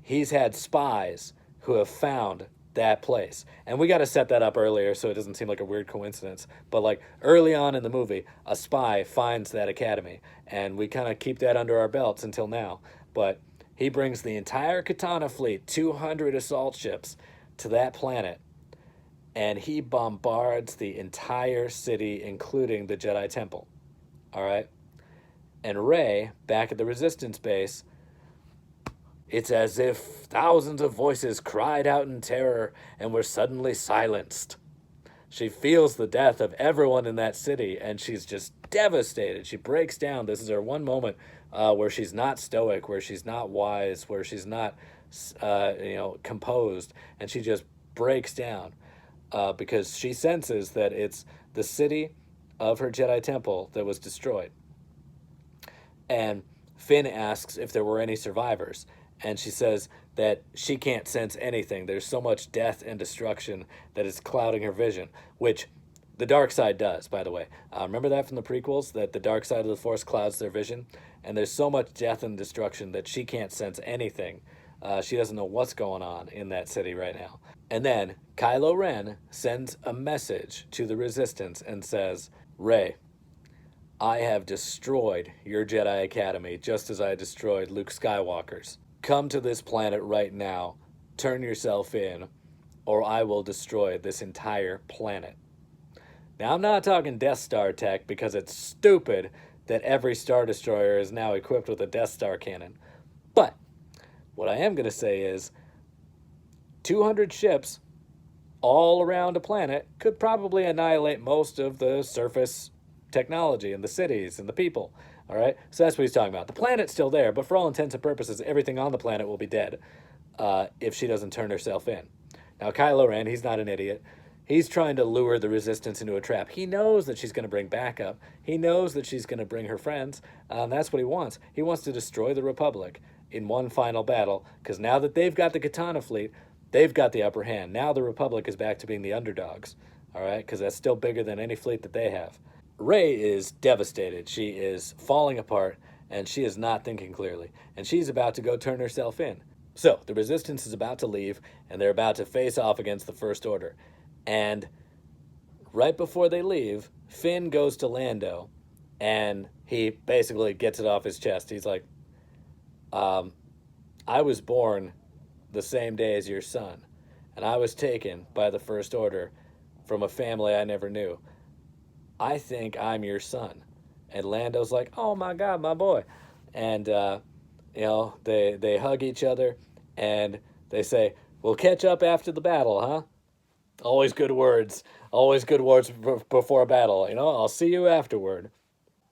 he's had spies who have found that place. And we got to set that up earlier so it doesn't seem like a weird coincidence. But like early on in the movie, a spy finds that academy, and we kind of keep that under our belts until now. But he brings the entire Katana fleet, 200 assault ships, to that planet, and he bombards the entire city, including the Jedi Temple. All right? And Rey, back at the Resistance base, it's as if thousands of voices cried out in terror and were suddenly silenced. She feels the death of everyone in that city, and she's just devastated. She breaks down. This is her one moment where she's not stoic, where she's not wise, where she's not, composed, and she just breaks down because she senses that it's the city of her Jedi Temple that was destroyed. And Finn asks if there were any survivors, and she says that she can't sense anything. There's so much death and destruction that it's clouding her vision, which the dark side does, by the way. Remember that from the prequels, that the dark side of the Force clouds their vision? And there's so much death and destruction that she can't sense anything. She doesn't know what's going on in that city right now. And then Kylo Ren sends a message to the Resistance and says, Rey, I have destroyed your Jedi Academy just as I destroyed Luke Skywalker's. Come to this planet right now, turn yourself in, or I will destroy this entire planet. Now, I'm not talking Death Star tech because it's stupid that every Star Destroyer is now equipped with a Death Star cannon. But what I am going to say is 200 ships all around a planet could probably annihilate most of the surface technology and the cities and the people. All right, so that's what he's talking about. The planet's still there, but for all intents and purposes, everything on the planet will be dead if she doesn't turn herself in. Now, Kylo Ren, he's not an idiot. He's trying to lure the Resistance into a trap. He knows that she's going to bring backup. He knows that she's going to bring her friends. That's what he wants. He wants to destroy the Republic in one final battle, because now that they've got the Katana Fleet, they've got the upper hand. Now the Republic is back to being the underdogs, all right, because that's still bigger than any fleet that they have. Rey is devastated. She is falling apart, and she is not thinking clearly. And she's about to go turn herself in. So, the Resistance is about to leave, and they're about to face off against the First Order. And right before they leave, Finn goes to Lando, and he basically gets it off his chest. He's like, I was born the same day as your son, and I was taken by the First Order from a family I never knew. I think I'm your son. And Lando's like, oh my God, my boy. And, they hug each other and they say, we'll catch up after the battle, huh? Always good words. Always good words before a battle. I'll see you afterward.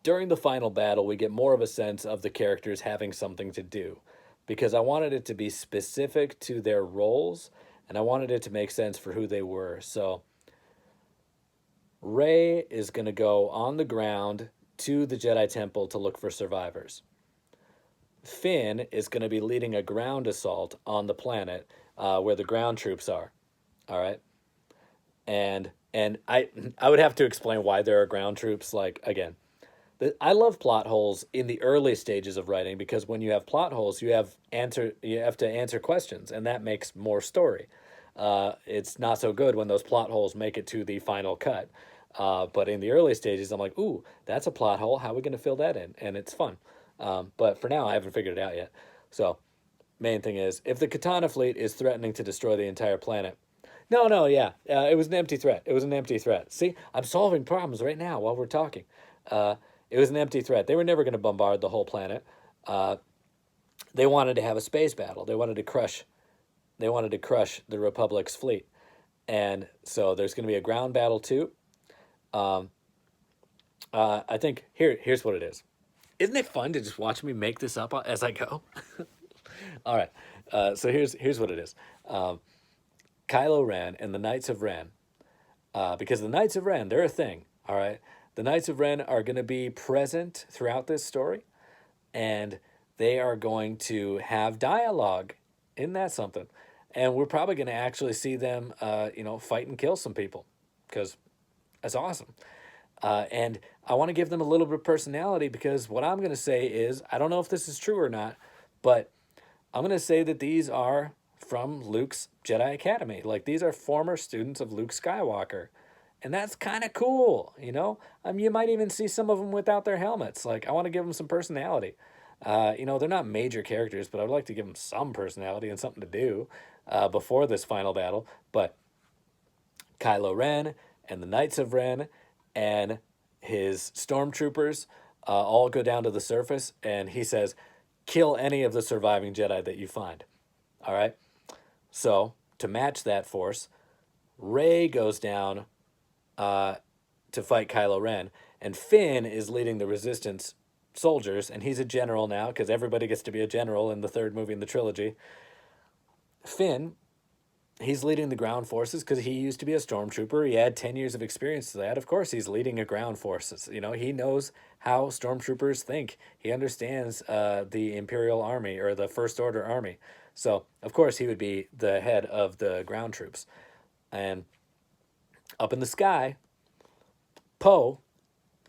During the final battle, we get more of a sense of the characters having something to do, because I wanted it to be specific to their roles and I wanted it to make sense for who they were. So Rey is going to go on the ground to the Jedi Temple to look for survivors. Finn is going to be leading a ground assault on the planet where the ground troops are. All right? And I would have to explain why there are ground troops. Like, again, I love plot holes in the early stages of writing, because when you have plot holes, you have to answer questions, and that makes more story. It's not so good when those plot holes make it to the final cut. But in the early stages, I'm like, ooh, that's a plot hole. How are we going to fill that in? And it's fun. But for now, I haven't figured it out yet. So, main thing is, if the Katana Fleet is threatening to destroy the entire planet, no, no, yeah, it was an empty threat. It was an empty threat. See, I'm solving problems right now while we're talking. Uh, it was an empty threat. They were never going to bombard the whole planet. Uh, they wanted to have a space battle. They wanted to crush. They wanted to crush the Republic's fleet, and so there's going to be a ground battle too. Um, I think here's what it is. Isn't it fun to just watch me make this up as I go? All right. So here's what it is. Kylo Ren and the Knights of Ren, because the Knights of Ren, they're a thing. All right. The Knights of Ren are going to be present throughout this story, and they are going to have dialogue. Isn't that something? And we're probably going to actually see them, fight and kill some people, because that's awesome. And I want to give them a little bit of personality, because what I'm going to say is, I don't know if this is true or not, but I'm going to say that these are from Luke's Jedi Academy. Like, these are former students of Luke Skywalker. And that's kind of cool, you know? You might even see some of them without their helmets. Like, I want to give them some personality. They're not major characters, but I'd like to give them some personality and something to do before this final battle. But Kylo Ren and the Knights of Ren and his stormtroopers all go down to the surface, and he says, kill any of the surviving Jedi that you find. All right? So, to match that force, Rey goes down to fight Kylo Ren, and Finn is leading the Resistance soldiers, and he's a general now, because everybody gets to be a general in the third movie in the trilogy. Finn, he's leading the ground forces because he used to be a stormtrooper. He had 10 years of experience to that. Of course, he's leading a ground forces. He knows how stormtroopers think. He understands the Imperial Army, or the First Order Army. So, of course, he would be the head of the ground troops. And up in the sky, Poe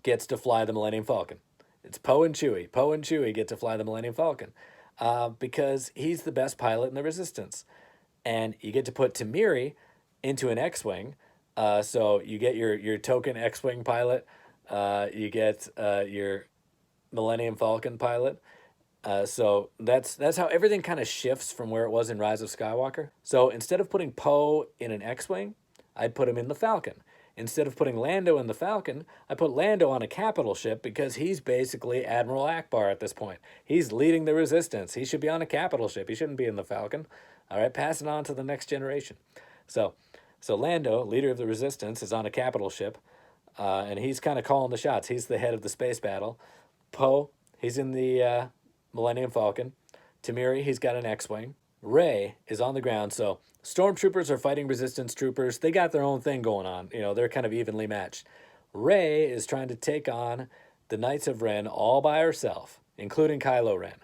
gets to fly the Millennium Falcon. It's Poe and Chewie. Poe and Chewie get to fly the Millennium Falcon because he's the best pilot in the Resistance. And you get to put Tamiri into an X-Wing. So you get your token X-Wing pilot. You get your Millennium Falcon pilot. So that's how everything kind of shifts from where it was in Rise of Skywalker. So instead of putting Poe in an X-Wing, I'd put him in the Falcon. Instead of putting Lando in the Falcon, I put Lando on a capital ship, because he's basically Admiral Akbar at this point. He's leading the Resistance. He should be on a capital ship. He shouldn't be in the Falcon. All right, pass it on to the next generation. So Lando, leader of the Resistance, is on a capital ship, and he's kind of calling the shots. He's the head of the space battle. Poe, he's in the Millennium Falcon. Tamiri, he's got an X-Wing. Rey is on the ground, so stormtroopers are fighting Resistance troopers. They got their own thing going on. They're kind of evenly matched. Rey is trying to take on the Knights of Ren all by herself, including Kylo Ren.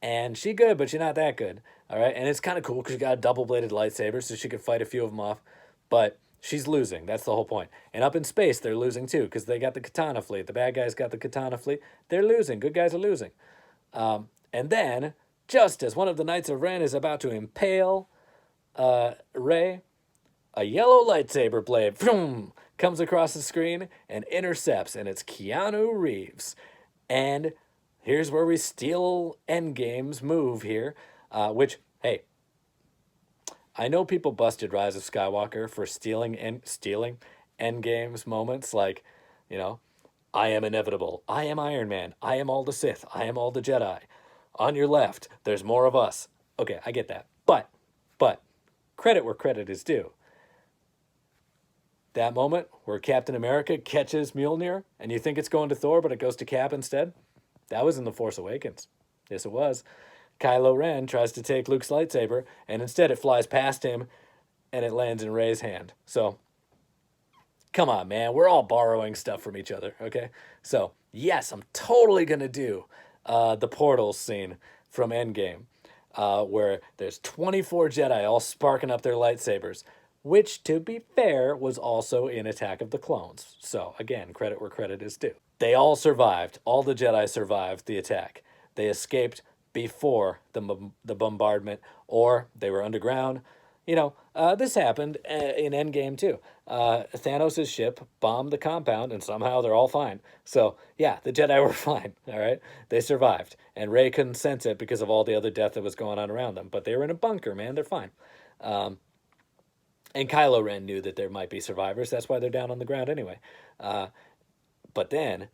And she good, but she's not that good. All right, and it's kind of cool because she got a double-bladed lightsaber, so she could fight a few of them off. But she's losing. That's the whole point. And up in space, they're losing too, because they got the Katana Fleet. The bad guys got the Katana Fleet. They're losing. Good guys are losing. And then, just as one of the Knights of Ren is about to impale Rey, a yellow lightsaber blade vroom, comes across the screen and intercepts, and it's Keanu Reeves. And here's where we steal Endgame's move here, which, hey, I know people busted Rise of Skywalker for stealing Endgame's moments, like, I am inevitable, I am Iron Man, I am all the Sith, I am all the Jedi. On your left, there's more of us. Okay, I get that. But, credit where credit is due. That moment where Captain America catches Mjolnir, and you think it's going to Thor, but it goes to Cap instead, that was in The Force Awakens. Yes, it was. Kylo Ren tries to take Luke's lightsaber, and instead it flies past him, and it lands in Rey's hand. So, come on, man. We're all borrowing stuff from each other, okay? So, yes, I'm totally going to do the portals scene from Endgame, where there's 24 Jedi all sparking up their lightsabers. which, to be fair, was also in Attack of the Clones. So, again, credit where credit is due. They all survived. All the Jedi survived the attack. They escaped before the bombardment, or they were underground. This happened in Endgame too. Thanos' ship bombed the compound, and somehow they're all fine. So, yeah, the Jedi were fine, all right? They survived. And Rey couldn't sense it because of all the other death that was going on around them. But they were in a bunker, man. They're fine. And Kylo Ren knew that there might be survivors. That's why they're down on the ground anyway. But then,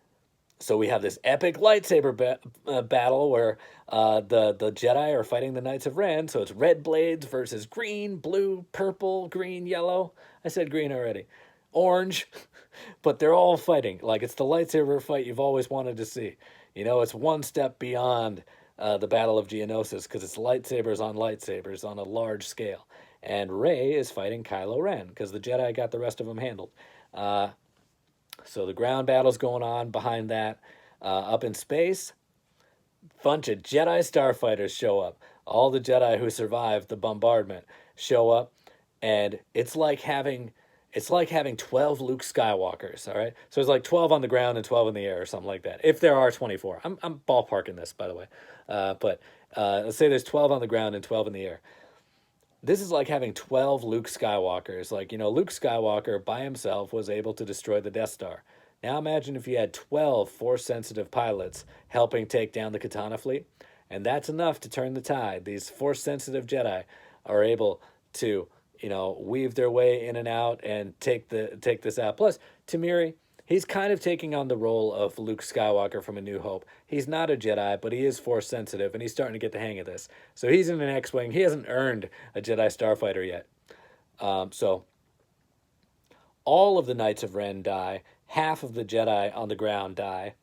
so we have this epic lightsaber battle where the Jedi are fighting the Knights of Ren. So it's red blades versus green, blue, purple, green, yellow. I said green already. Orange. But they're all fighting. Like, it's the lightsaber fight you've always wanted to see. It's one step beyond the Battle of Geonosis because it's lightsabers on a large scale. And Rey is fighting Kylo Ren because the Jedi got the rest of them handled. So the ground battle's going on behind that. Up in space, bunch of Jedi starfighters show up. All the Jedi who survived the bombardment show up, and it's like having 12 Luke Skywalkers, all right? So there's like 12 on the ground and 12 in the air or something like that. If there are 24. I'm ballparking this, by the way. But let's say there's 12 on the ground and 12 in the air. This is like having 12 Luke Skywalkers. Like, Luke Skywalker by himself was able to destroy the Death Star. Now imagine if you had 12 Force-sensitive pilots helping take down the Katana Fleet. And that's enough to turn the tide. These Force-sensitive Jedi are able to, weave their way in and out and take this out. Plus, Tamiri, he's kind of taking on the role of Luke Skywalker from A New Hope. He's not a Jedi, but he is Force-sensitive, and he's starting to get the hang of this. So he's in an X-Wing. He hasn't earned a Jedi starfighter yet. So all of the Knights of Ren die. Half of the Jedi on the ground die.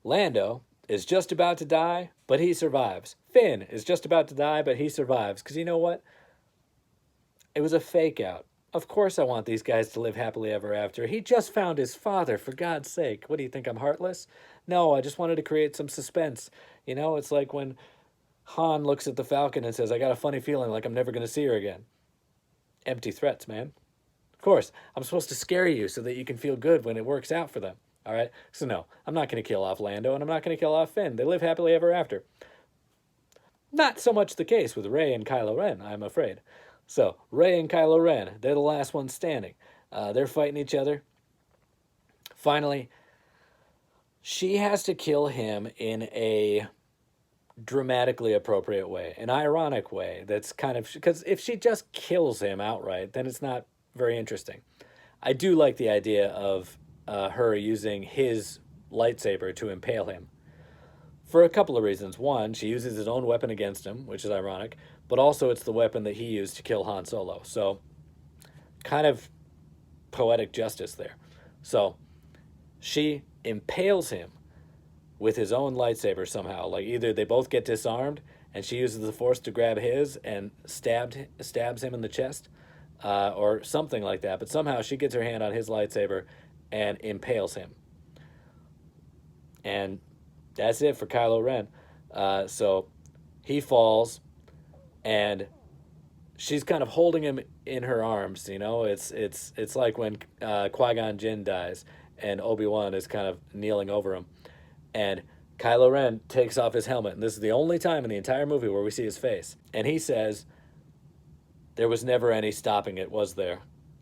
Lando is just about to die, but he survives. Finn is just about to die, but he survives. Because you know what? It was a fake out. Of course I want these guys to live happily ever after. He just found his father, for God's sake. What do you think, I'm heartless? No, I just wanted to create some suspense. It's like when Han looks at the Falcon and says, I got a funny feeling like I'm never going to see her again. Empty threats, man. Of course, I'm supposed to scare you so that you can feel good when it works out for them. All right? So no, I'm not going to kill off Lando, and I'm not going to kill off Finn. They live happily ever after. Not so much the case with Rey and Kylo Ren, I'm afraid. So, Rey and Kylo Ren, they're the last ones standing. They're fighting each other. Finally, she has to kill him in a dramatically appropriate way, an ironic way that's kind of... Because if she just kills him outright, then it's not very interesting. I do like the idea of her using his lightsaber to impale him. For a couple of reasons. One, she uses his own weapon against him, which is ironic, but also it's the weapon that he used to kill Han Solo. So, kind of poetic justice there. So, she impales him with his own lightsaber somehow. Like, either they both get disarmed, and she uses the Force to grab his and stabs him in the chest, or something like that. But somehow she gets her hand on his lightsaber and impales him. And that's it for Kylo Ren. So he falls, and she's kind of holding him in her arms. It's like when Qui-Gon Jinn dies, and Obi-Wan is kind of kneeling over him, and Kylo Ren takes off his helmet, and this is the only time in the entire movie where we see his face, and he says, "There was never any stopping it, was there?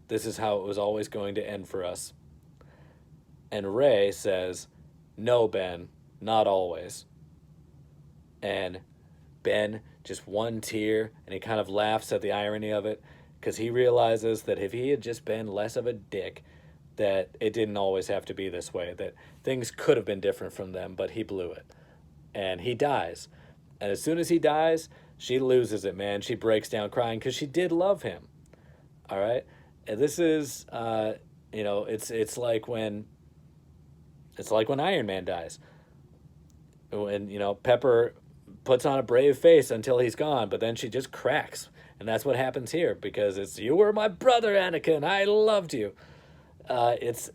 This is how it was always going to end for us." And Rey says, "No, Ben. Not always." And Ben, just one tear, and he kind of laughs at the irony of it, because he realizes that if he had just been less of a dick, that it didn't always have to be this way, that things could have been different from them, but he blew it. And he dies. And as soon as he dies, she loses it, man. She breaks down crying, because she did love him. All right? And this is, it's like when Iron Man dies. When, Pepper puts on a brave face until he's gone, but then she just cracks. And that's what happens here, because it's, "You were my brother, Anakin. I loved you." It's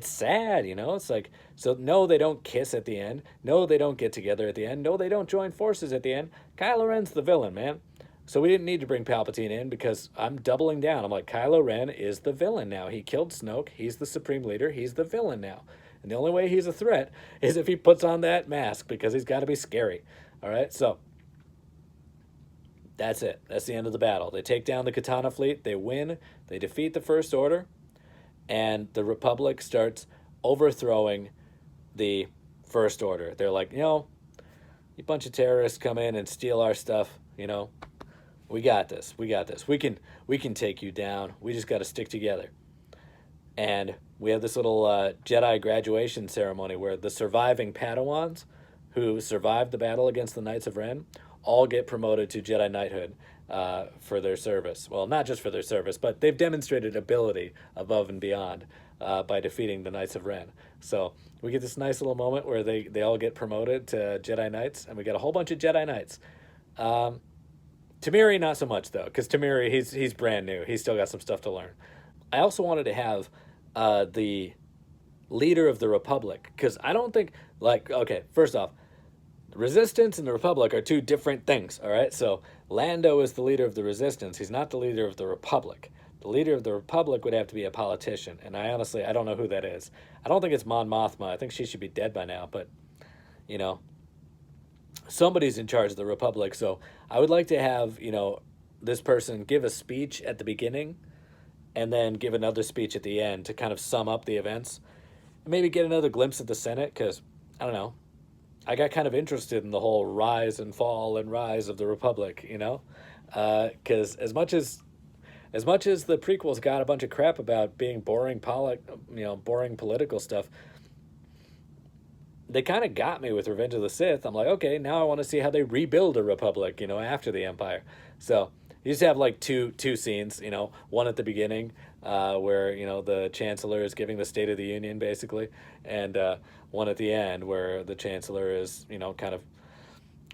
sad, It's like, so no, they don't kiss at the end. No, they don't get together at the end. No, they don't join forces at the end. Kylo Ren's the villain, man. So we didn't need to bring Palpatine in because I'm doubling down. I'm like, Kylo Ren is the villain now. He killed Snoke. He's the Supreme Leader. He's the villain now. And the only way he's a threat is if he puts on that mask because he's got to be scary. All right, so that's it. That's the end of the battle. They take down the Katana Fleet. They win. They defeat the First Order. And the Republic starts overthrowing the First Order. They're like, you bunch of terrorists come in and steal our stuff, we got this. We got this. We can take you down. We just got to stick together. And we have this little Jedi graduation ceremony where the surviving Padawans who survived the battle against the Knights of Ren all get promoted to Jedi Knighthood for their service. Well, not just for their service, but they've demonstrated ability above and beyond by defeating the Knights of Ren. So we get this nice little moment where they all get promoted to Jedi Knights, and we get a whole bunch of Jedi Knights. Tamiri, not so much, though, because Tamiri, he's brand new. He's still got some stuff to learn. I also wanted to have the leader of the Republic, because I don't think, okay, first off, Resistance and the Republic are two different things, all right? So Lando is the leader of the Resistance. He's not the leader of the Republic. The leader of the Republic would have to be a politician, and I don't know who that is. I don't think it's Mon Mothma. I think she should be dead by now, but, somebody's in charge of the Republic, so I would like to have, this person give a speech at the beginning and then give another speech at the end to kind of sum up the events. Maybe get another glimpse of the Senate, because, I don't know, I got kind of interested in the whole rise and fall and rise of the Republic, because as much as the prequels got a bunch of crap about being boring political stuff, they kind of got me with Revenge of the Sith. I'm like, okay, now I want to see how they rebuild a Republic, after the Empire. So you just have like two scenes, one at the beginning where, the Chancellor is giving the State of the Union, basically, and one at the end where the Chancellor is, kind of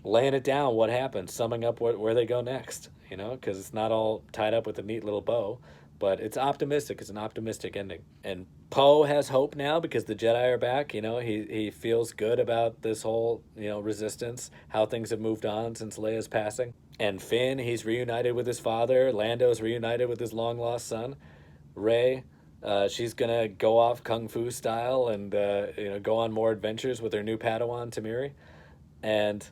laying it down, what happens, summing up where they go next, because it's not all tied up with a neat little bow, but it's optimistic. It's an optimistic ending. And Poe has hope now because the Jedi are back. He feels good about this whole, resistance, how things have moved on since Leia's passing. And Finn, he's reunited with his father. Lando's reunited with his long-lost son. Rey, she's going to go off Kung Fu style and, go on more adventures with her new Padawan, Tamiri. And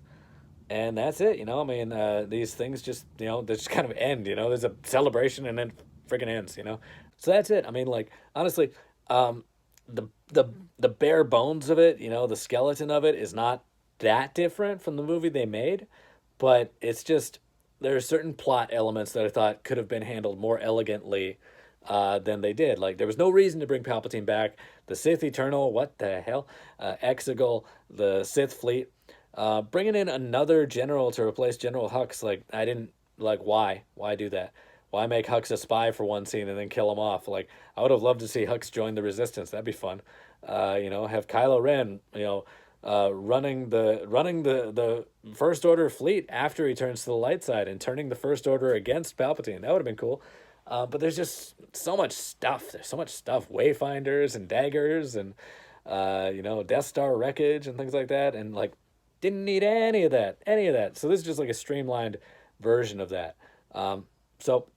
that's it, these things just, they just kind of end, there's a celebration and then freaking ends, So that's it. Honestly, the bare bones of it, the skeleton of it is not that different from the movie they made, but it's just, there are certain plot elements that I thought could have been handled more elegantly than they did. Like, there was no reason to bring Palpatine back. The Sith Eternal, what the hell? Exegol, the Sith fleet. Bringing in another general to replace General Hux, why? Why do that? Why make Hux a spy for one scene and then kill him off? I would have loved to see Hux join the Resistance. That'd be fun. Have Kylo Ren, running the First Order fleet after he turns to the light side and turning the First Order against Palpatine. That would have been cool. But there's just so much stuff. There's so much stuff. Wayfinders and daggers and, Death Star wreckage and things like that. And, didn't need any of that. So this is just like a streamlined version of that. So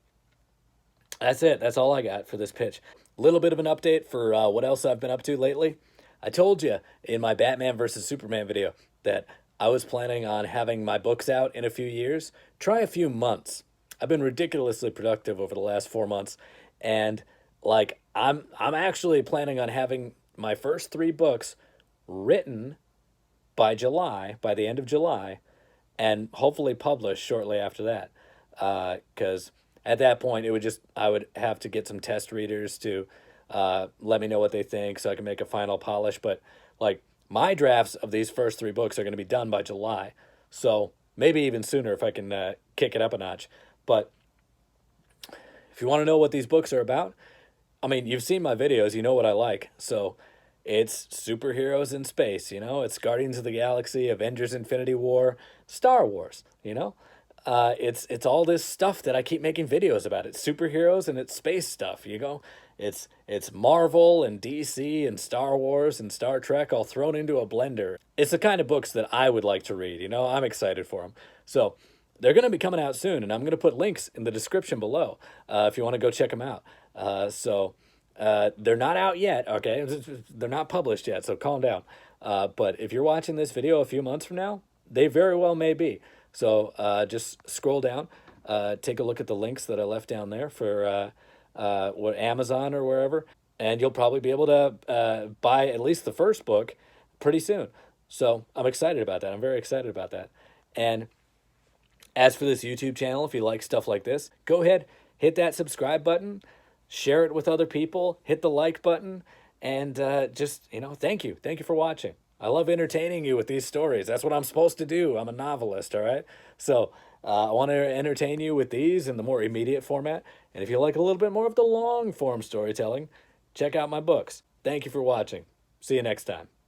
that's it. That's all I got for this pitch. A little bit of an update for what else I've been up to lately. I told you in my Batman versus Superman video that I was planning on having my books out in a few years. Try a few months. I've been ridiculously productive over the last 4 months, and I'm actually planning on having my first 3 books written by the end of July, and hopefully published shortly after that. Because at that point, I would have to get some test readers to let me know what they think so I can make a final polish. But my drafts of these first 3 books are going to be done by July. So maybe even sooner if I can kick it up a notch. But if you want to know what these books are about, you've seen my videos, you know what I like. So it's superheroes in space, it's Guardians of the Galaxy, Avengers Infinity War, Star Wars, it's all this stuff that I keep making videos about. It's superheroes and it's space stuff, It's Marvel and DC and Star Wars and Star Trek all thrown into a blender. It's the kind of books that I would like to read, I'm excited for them. So they're going to be coming out soon, and I'm going to put links in the description below if you want to go check them out. They're not out yet, okay? They're not published yet, so calm down. But if you're watching this video a few months from now, they very well may be. So just scroll down, take a look at the links that I left down there for what Amazon or wherever, and you'll probably be able to buy at least the first book pretty soon. So I'm excited about that. I'm very excited about that. And as for this YouTube channel, if you like stuff like this, go ahead, hit that subscribe button, share it with other people, hit the like button, and just, thank you. Thank you for watching. I love entertaining you with these stories. That's what I'm supposed to do. I'm a novelist, all right? So I want to entertain you with these in the more immediate format. And if you like a little bit more of the long form storytelling, check out my books. Thank you for watching. See you next time.